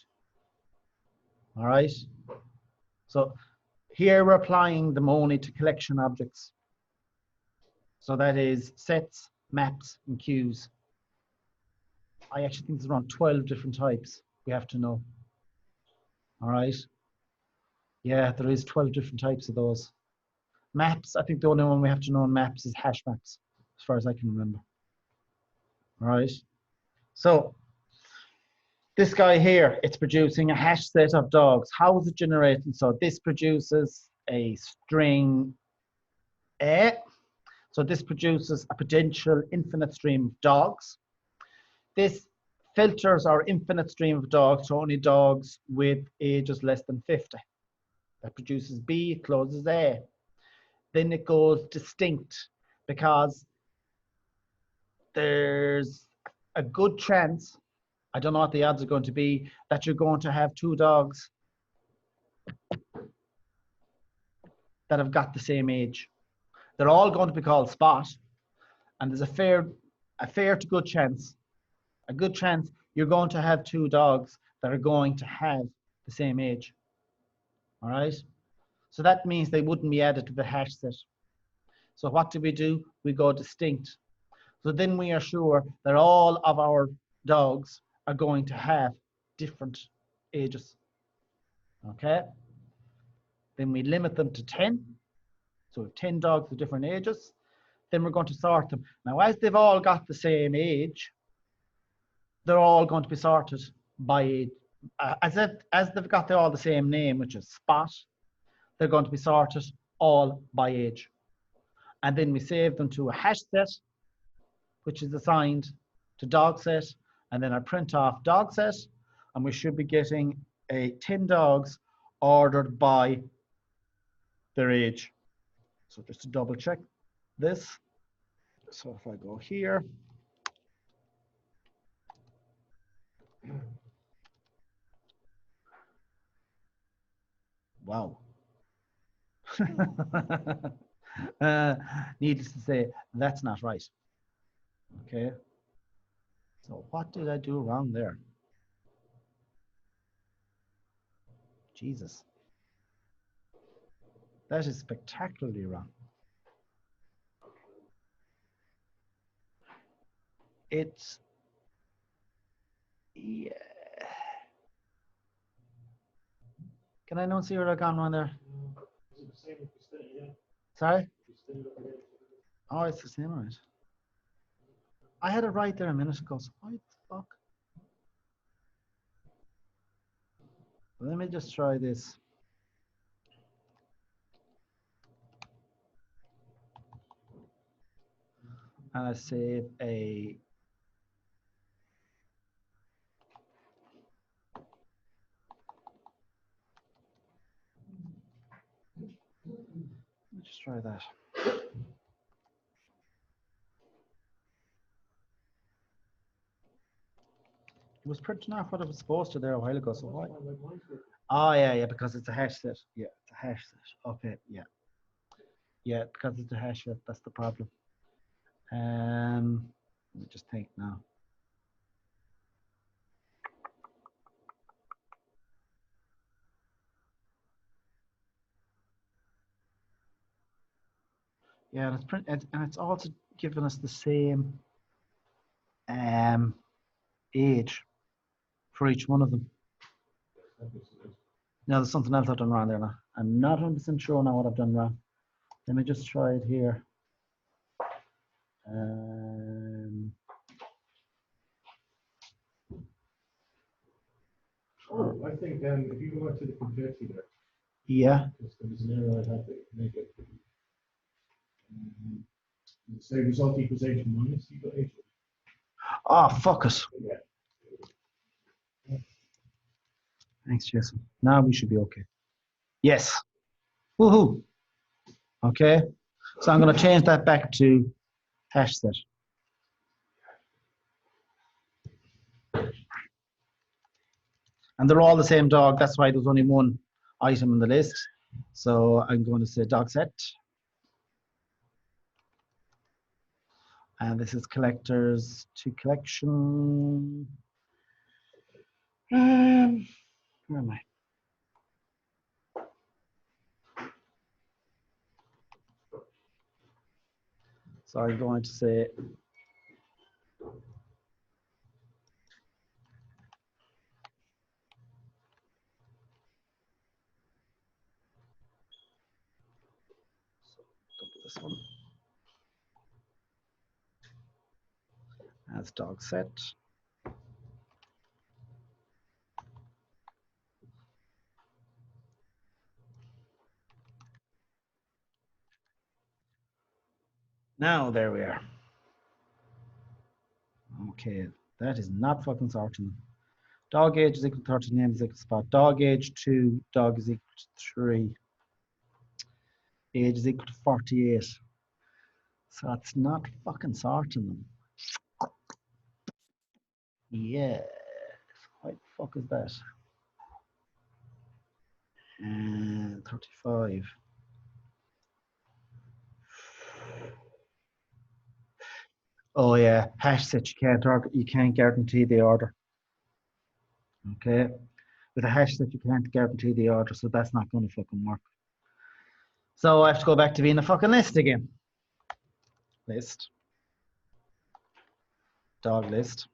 S1: All right. So here we're applying them only to collection objects. So that is sets, maps, and queues. I actually think there's around 12 different types we have to know. All right. Yeah, there is 12 different types of those. Maps, I think the only one we have to know in maps is hash maps, as far as I can remember. All right. So this guy here, it's producing a hash set of dogs. How is it generating? So this produces a string A. So this produces a potential infinite stream of dogs. This filters our infinite stream of dogs to only dogs with ages less than 50. That produces B, closes A. Then it goes distinct, because there's a good chance, I don't know what the odds are going to be, that you're going to have two dogs that have got the same age. They're all going to be called Spot, and there's a fair to good chance, you're going to have two dogs that are going to have the same age. All right. So that means they wouldn't be added to the hash set. So what do? We go distinct. So then we are sure that all of our dogs are going to have different ages. Okay. Then we limit them to 10. So we have 10 dogs of different ages. Then we're going to sort them. Now, as they've all got the same age, they're all going to be sorted by age. As they've got all the same name, which is Spot, they're going to be sorted all by age. And then we save them to a hash set, which is assigned to dog set. And then I print off dog set, and we should be getting a 10 dogs ordered by their age. So just to double check this. So if I go here, wow. Needless to say, that's not right. Okay. So what did I do wrong there? Jesus. That is spectacularly wrong. It's, yeah. Can I not see where I've gone wrong there?
S2: Is it the same if you stay, yeah?
S1: Sorry?
S2: If you stay up again.
S1: Oh, it's the same, right? I had it right there a minute ago. So why the fuck? Let me just try this. And I save a. Let's just try that. It was printing off what it was supposed to there a while ago. So why? Oh yeah, because it's a hash set. Yeah, it's a hash set. Okay, yeah. Yeah, because it's a hash set, that's the problem. Let me just think now. Yeah, it's print and it's also giving us the same age for each one of them. Now there's something else I've done wrong there now. I'm not 100% sure now what I've done wrong. Let me just try it here.
S2: Oh, I think if you go back to the complexity there,
S1: Yeah.
S2: because there was an error I had to make it. Say result equals H minus, you got H.
S1: Oh, fuck it.
S2: Yeah.
S1: Thanks, Jason. Now we should be okay. Yes. Woohoo. Okay. So I'm going to change that back to hash set. And they're all the same dog. That's why there's only one item in the list. So I'm going to say dog set. And this is collectors to collection. Where am I? So I'm going to say this one as dog set. Now there we are. Okay, that is not fucking sorting. Dog age is equal to 30, name is equal to spot. Dog age 2, dog is equal to 3. Age is equal to 48. So it's not fucking sorting them. Yes. What the fuck is that? And 35. Oh yeah, hash set you can't guarantee the order. Okay. With a hash set you can't guarantee the order, so that's not gonna fucking work. So I have to go back to being a fucking list again. List. Dog list.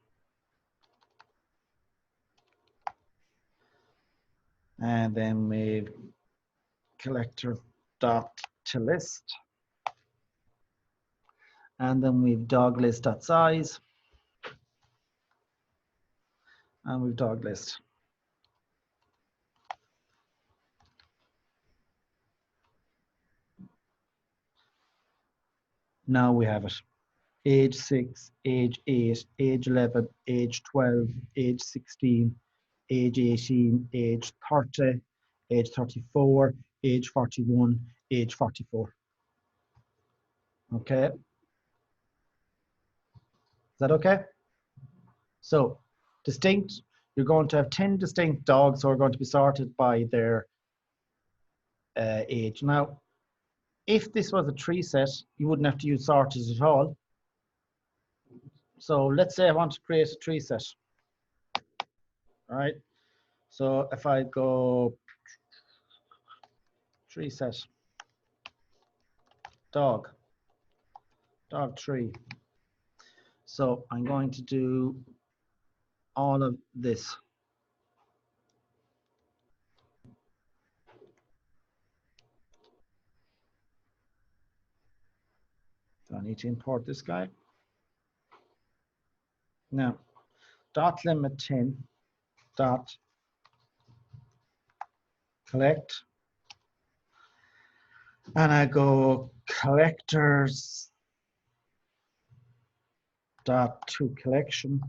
S1: And then we collector dot to list. And then we've dog list dot size. And we've dog list. Now we have it. Age 6, age 8, age 11, age 12, age 16, age 18, age 30, age 34, age 41, age 44. Okay. Is that okay? So distinct, you're going to have 10 distinct dogs who are going to be sorted by their age. Now, if this was a tree set, you wouldn't have to use sorters at all. So let's say I want to create a tree set. All right. So if I go tree set, dog tree. So I'm going to do all of this. So I need to import this guy. Now, dot limit 10 dot collect, and I go collectors dot to collection,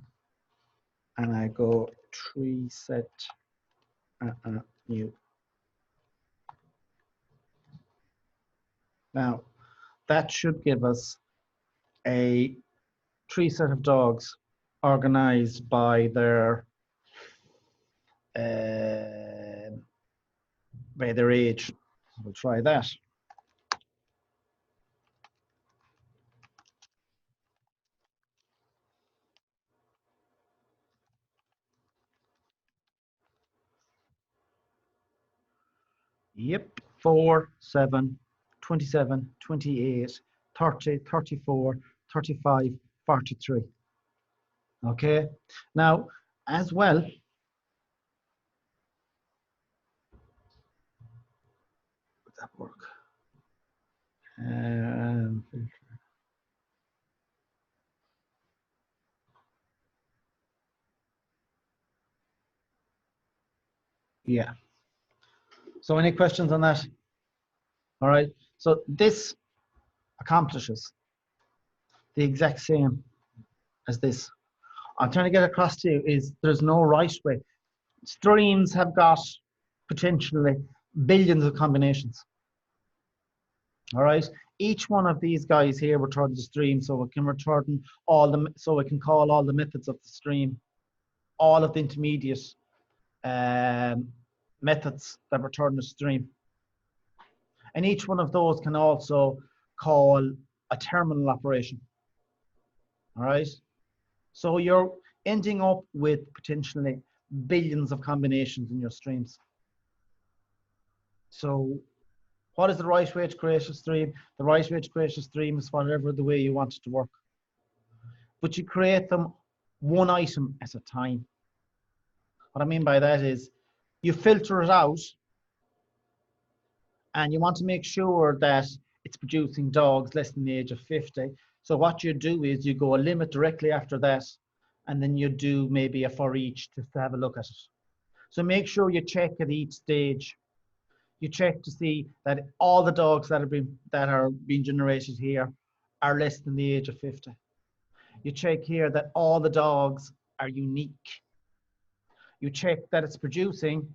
S1: and I go tree set new. Now, that should give us a tree set of dogs organized by uh, their age. We'll try that. Yep, 4, 7, 27, 28, 30, 34, 35, 43. Okay, now as well, would that work? Yeah. So any questions on that? All right. So this accomplishes the exact same as this. I'm trying to get across to you is there's no right way. Streams have got potentially billions of combinations. All right. Each one of these guys here returns a stream, so we can return all the, so we can call all the methods of the stream, all of the intermediate methods that return a stream. And each one of those can also call a terminal operation. All right. So you're ending up with potentially billions of combinations in your streams. So what is the right way to create a stream? The right way to create a stream is whatever the way you want it to work. But you create them one item at a time. What I mean by that is you filter it out and you want to make sure that it's producing dogs less than the age of 50. So what you do is you go a limit directly after that, and then you do maybe a for each just to have a look at it. So make sure you check at each stage. You check to see that all the dogs that are being generated here are less than the age of 50. You check here that all the dogs are unique. You check that it's producing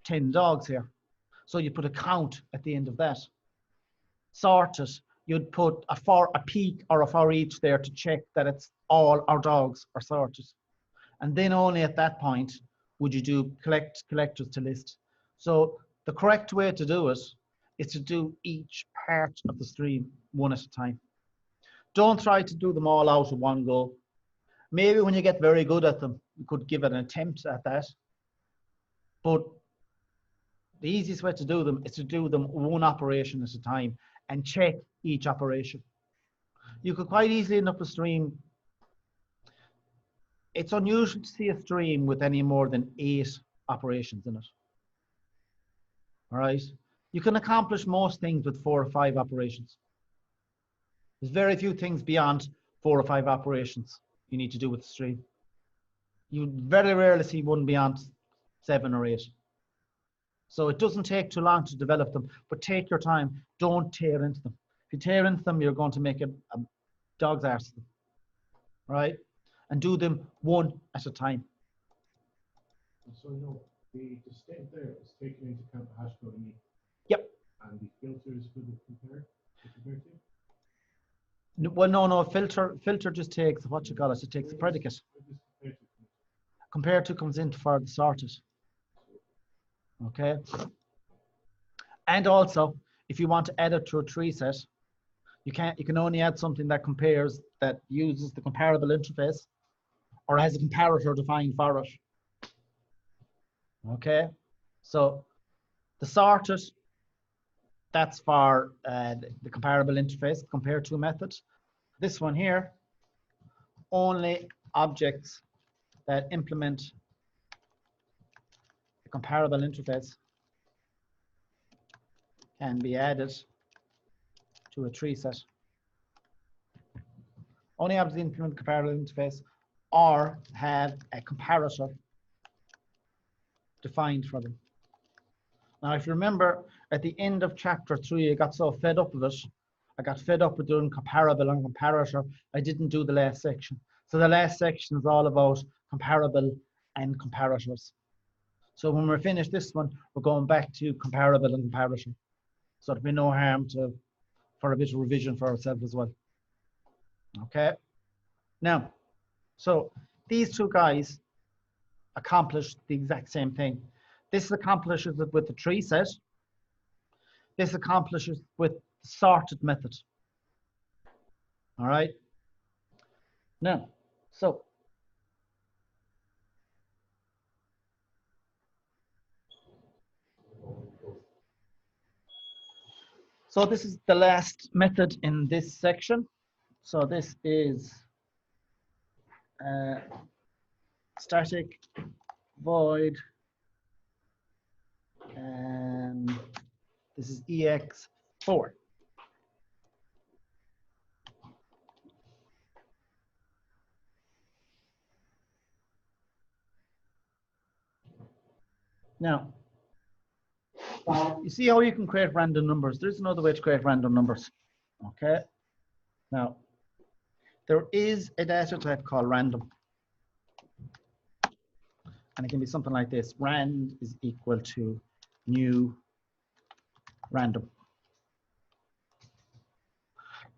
S1: 10 dogs here. So you put a count at the end of that. Sort it. You'd put a peak or a for each there to check that it's all our dogs are sorted. And then only at that point would you do collectors to list. So the correct way to do it is to do each part of the stream one at a time. Don't try to do them all out at one go. Maybe when you get very good at them, you could give it an attempt at that. But the easiest way to do them is to do them one operation at a time and check each operation. You could quite easily end up a stream. It's unusual to see a stream with any more than 8 operations in it. All right. You can accomplish most things with 4 or 5 operations. There's very few things beyond 4 or 5 operations you need to do with the stream. You very rarely see one beyond 7 or 8. So it doesn't take too long to develop them, but take your time. Don't tear into them. If you tear into them, you're going to make a dog's arse of them. Right? And do them one at a time.
S2: So, you know, the state there is taking into account the hash code unique.
S1: Yep.
S2: And the filter is good to compare to?
S1: Well, no. Filter just takes what you call it. It takes the predicate. Compare to comes in for the sorted. Okay. And also, if you want to add it to a tree set, you can only add something that compares, that uses the comparable interface or has a comparator defined for it. Okay. So the sorted, that's for the comparable interface, compare to method. This one here, only objects that implement the comparable interface can be added to a tree set. Only objects that implement the comparable interface or have a comparator defined for them. Now, if you remember, at the end of chapter 3, I got so fed up with it. I got fed up with doing comparable and comparator. I didn't do the last section. So the last section is all about comparable and comparators. So when we're finished this one, we're going back to comparable and comparator. So there'll be no harm for a bit of revision for ourselves as well. Okay. Now, so these two guys accomplish the exact same thing. This accomplishes it with the tree set. This accomplishes with the sorted method. All right. Now, so this is the last method in this section. So this is static void, and this is EX4. Now, you see how you can create random numbers. There's another way to create random numbers. Okay. Now, there is a data type called random. And it can be something like this. Rand is equal to new random.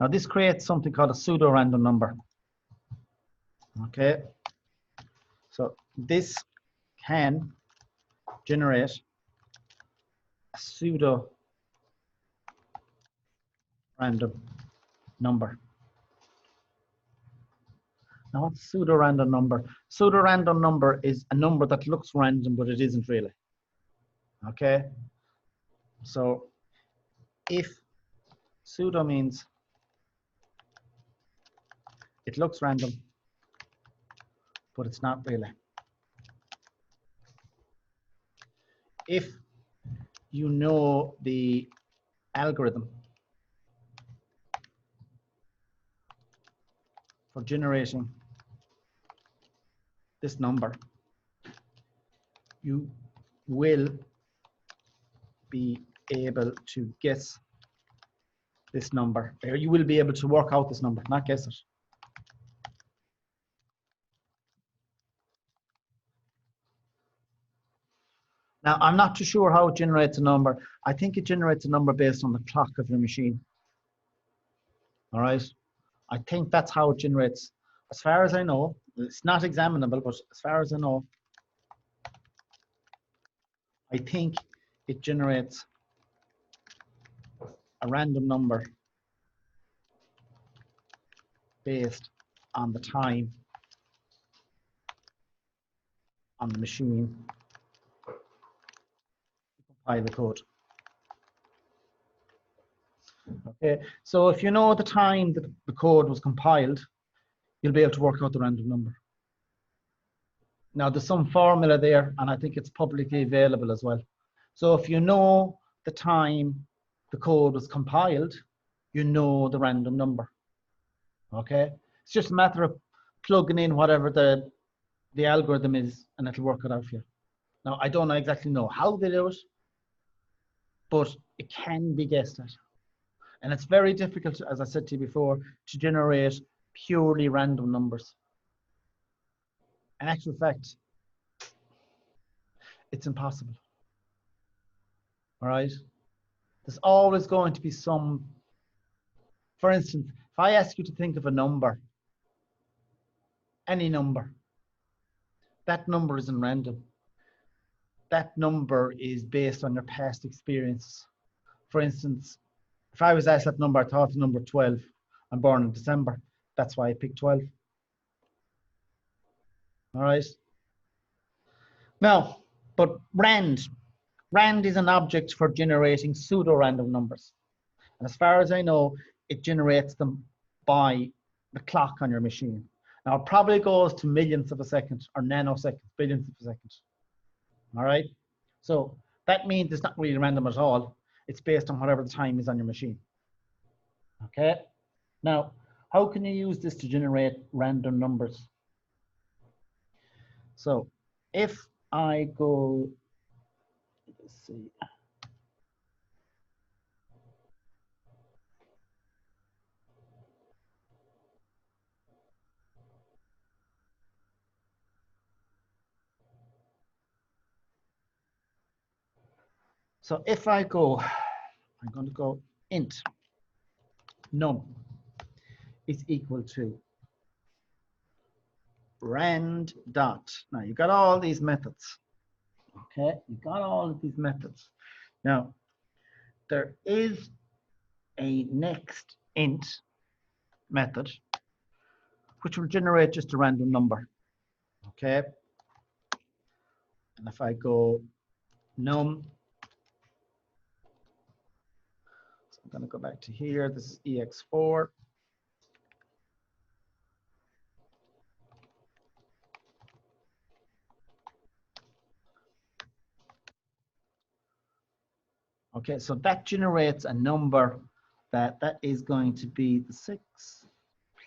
S1: Now, this creates something called a pseudo-random number. Okay. So this can generate a pseudo-random number. Now, what's pseudo-random number? Pseudo-random number is a number that looks random, but it isn't really. Okay? So, if pseudo means it looks random, but it's not really. If you know the algorithm for generating this number, you will be able to guess this number, or you will be able to work out this number, not guess it. Now, I'm not too sure how it generates a number. I think it generates a number based on the clock of your machine. All right. I think that's how it generates. As far as I know, it's not examinable, but as far as I know, I think it generates a random number based on the time on the machine to compile the code. Okay, so if you know the time that the code was compiled, you'll be able to work out the random number. Now, there's some formula there, and I think it's publicly available as well. So if you know the time the code was compiled, you know the random number. Okay, it's just a matter of plugging in whatever the algorithm is, and it'll work it out for you. Now, I don't exactly know how they do it, but it can be guessed at. And it's very difficult, as I said to you before, to generate purely random numbers. In actual fact, it's impossible. All right? There's always going to be some, for instance, if I ask you to think of a number, any number, that number isn't random. That number is based on your past experience. For instance, if I was asked that number, I thought the number 12. I'm born in December. That's why I picked 12. All right. Now, but rand is an object for generating pseudo-random numbers. And as far as I know, it generates them by the clock on your machine. Now, it probably goes to millionths of a second or nanoseconds, billionths of a second. All right. So that means it's not really random at all. It's based on whatever the time is on your machine. Okay. Now, how can you use this to generate random numbers? So if I go, let's see. So if I go, I'm going to go int num is equal to rand dot. Now you got all these methods. Okay, you got all of these methods. Now there is a next int method which will generate just a random number. Okay, and if I go num, so I'm going to go back to here. This is ex4. Okay, so that generates a number that is going to be the 6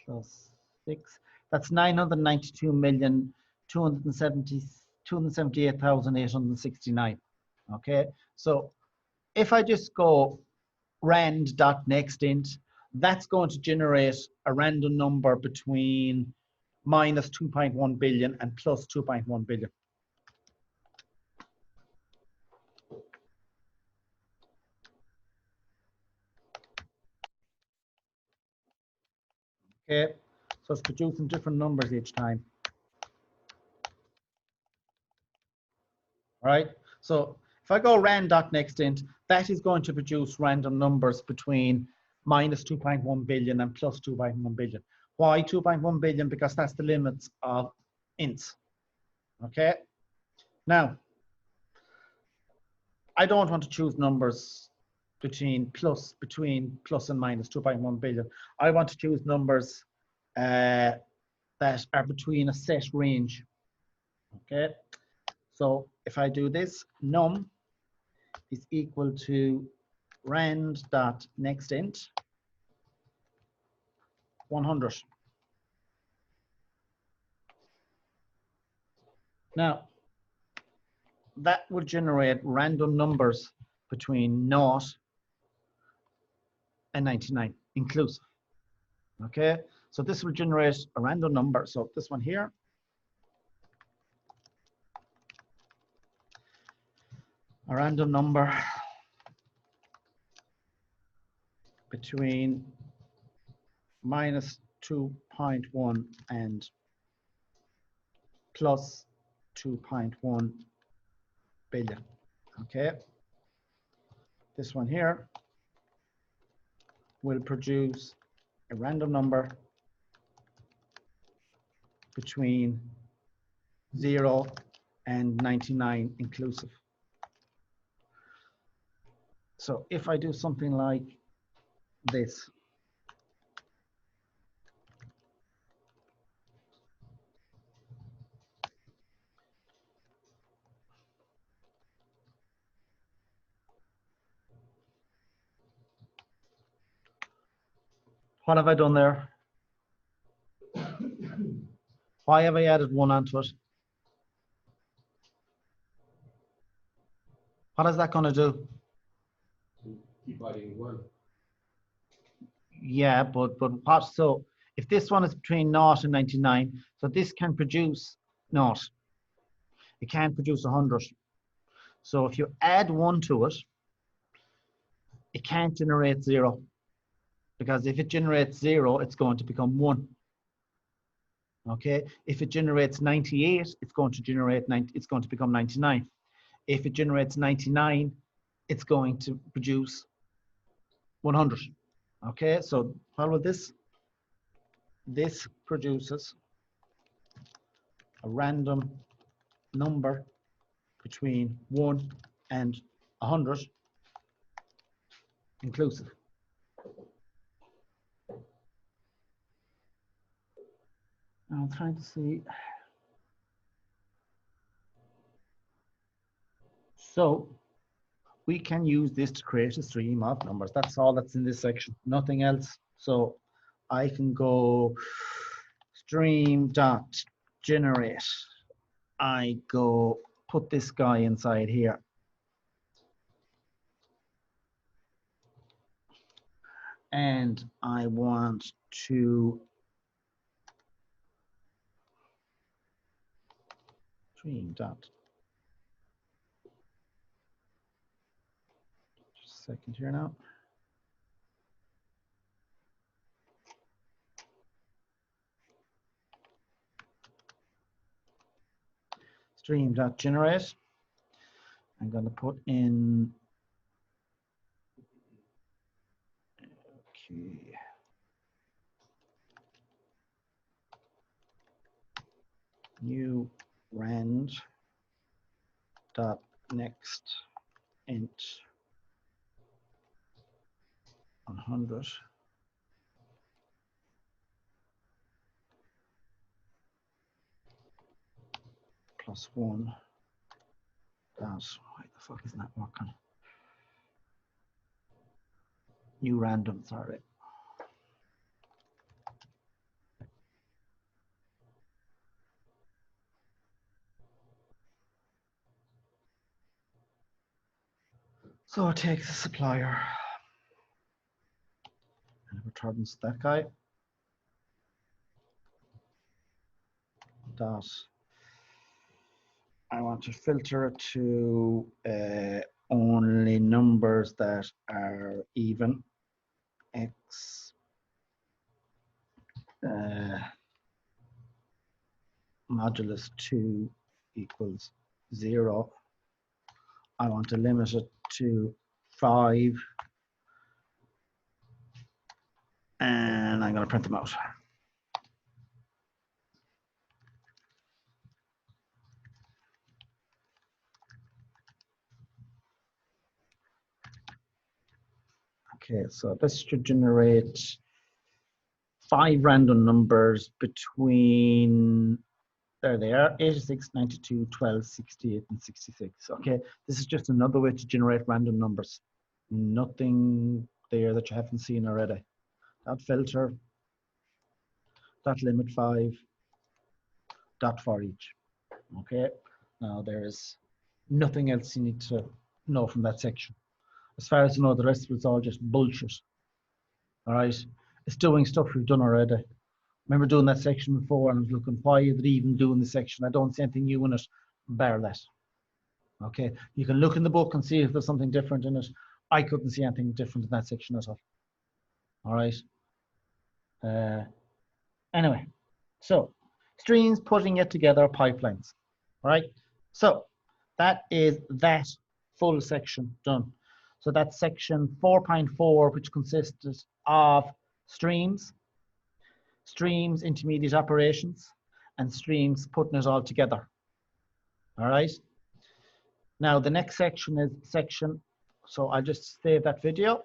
S1: plus 6. That's 992,278,869. Okay, so if I just go rand.nextInt, that's going to generate a random number between minus 2.1 billion and plus 2.1 billion. Okay, so it's producing different numbers each time. All right, so if I go rand.nextInt, that is going to produce random numbers between minus 2.1 billion and plus 2.1 billion. Why 2.1 billion? Because that's the limits of ints. Okay, now I don't want to choose numbers between plus and minus 2.1 billion. I want to choose numbers that are between a set range. Okay, so if I do this, num is equal to rand.nextInt 100. Now that will generate random numbers between 0 and 99 inclusive. Okay, so this will generate a random number. So this one here, a random number between minus 2.1 and plus 2.1 billion. Okay, this one here will produce a random number between 0 and 99 inclusive. So if I do something like this, what have I done there? Why have I added 1 onto it? What is that going to do?
S3: Keep adding 1.
S1: Yeah, but what? So if this one is between 0 and 99, so this can produce 0. It can't produce 100. So if you add 1 to it, it can't generate 0. Because if it generates 0, it's going to become 1. Okay, if it generates 98, it's going to generate 90, it's going to become 99. If it generates 99, it's going to produce 100. Okay, so follow this. This produces a random number between 1 and 100 inclusive. Now I'm trying to see. So we can use this to create a stream of numbers. That's all that's in this section, nothing else. So I can go stream dot generate I go put this guy inside here. And I want to stream dot. Just a second here now. Stream dot generate. I'm going to put in. Okay. New rand dot next int 100 plus 1 dot, why the fuck isn't that working? New random, sorry. So it takes a supplier and it returns that guy. Dot. I want to filter it to only numbers that are even. X modulus 2 equals 0. I want to limit it to 5. And I'm going to print them out. Okay, so this should generate 5 random numbers between, there they are, 86, 92, 12, 68, and 66. Okay, this is just another way to generate random numbers. Nothing there that you haven't seen already. Dot filter, dot limit 5, dot for each. Okay, now there is nothing else you need to know from that section. As far as you know, the rest of it's all just bullshit. All right, it's doing stuff we've done already. Remember doing that section before, and I was looking, why is it even doing the section? I don't see anything new in it, bar that. Okay, you can look in the book and see if there's something different in it. I couldn't see anything different in that section at all. All right. Anyway, so streams, putting it together, pipelines. All right. So that is that full section done. So that's section 4.4, which consisted of streams, intermediate operations, and streams putting it all together. All right. Now the next section is section, so I'll just save that video.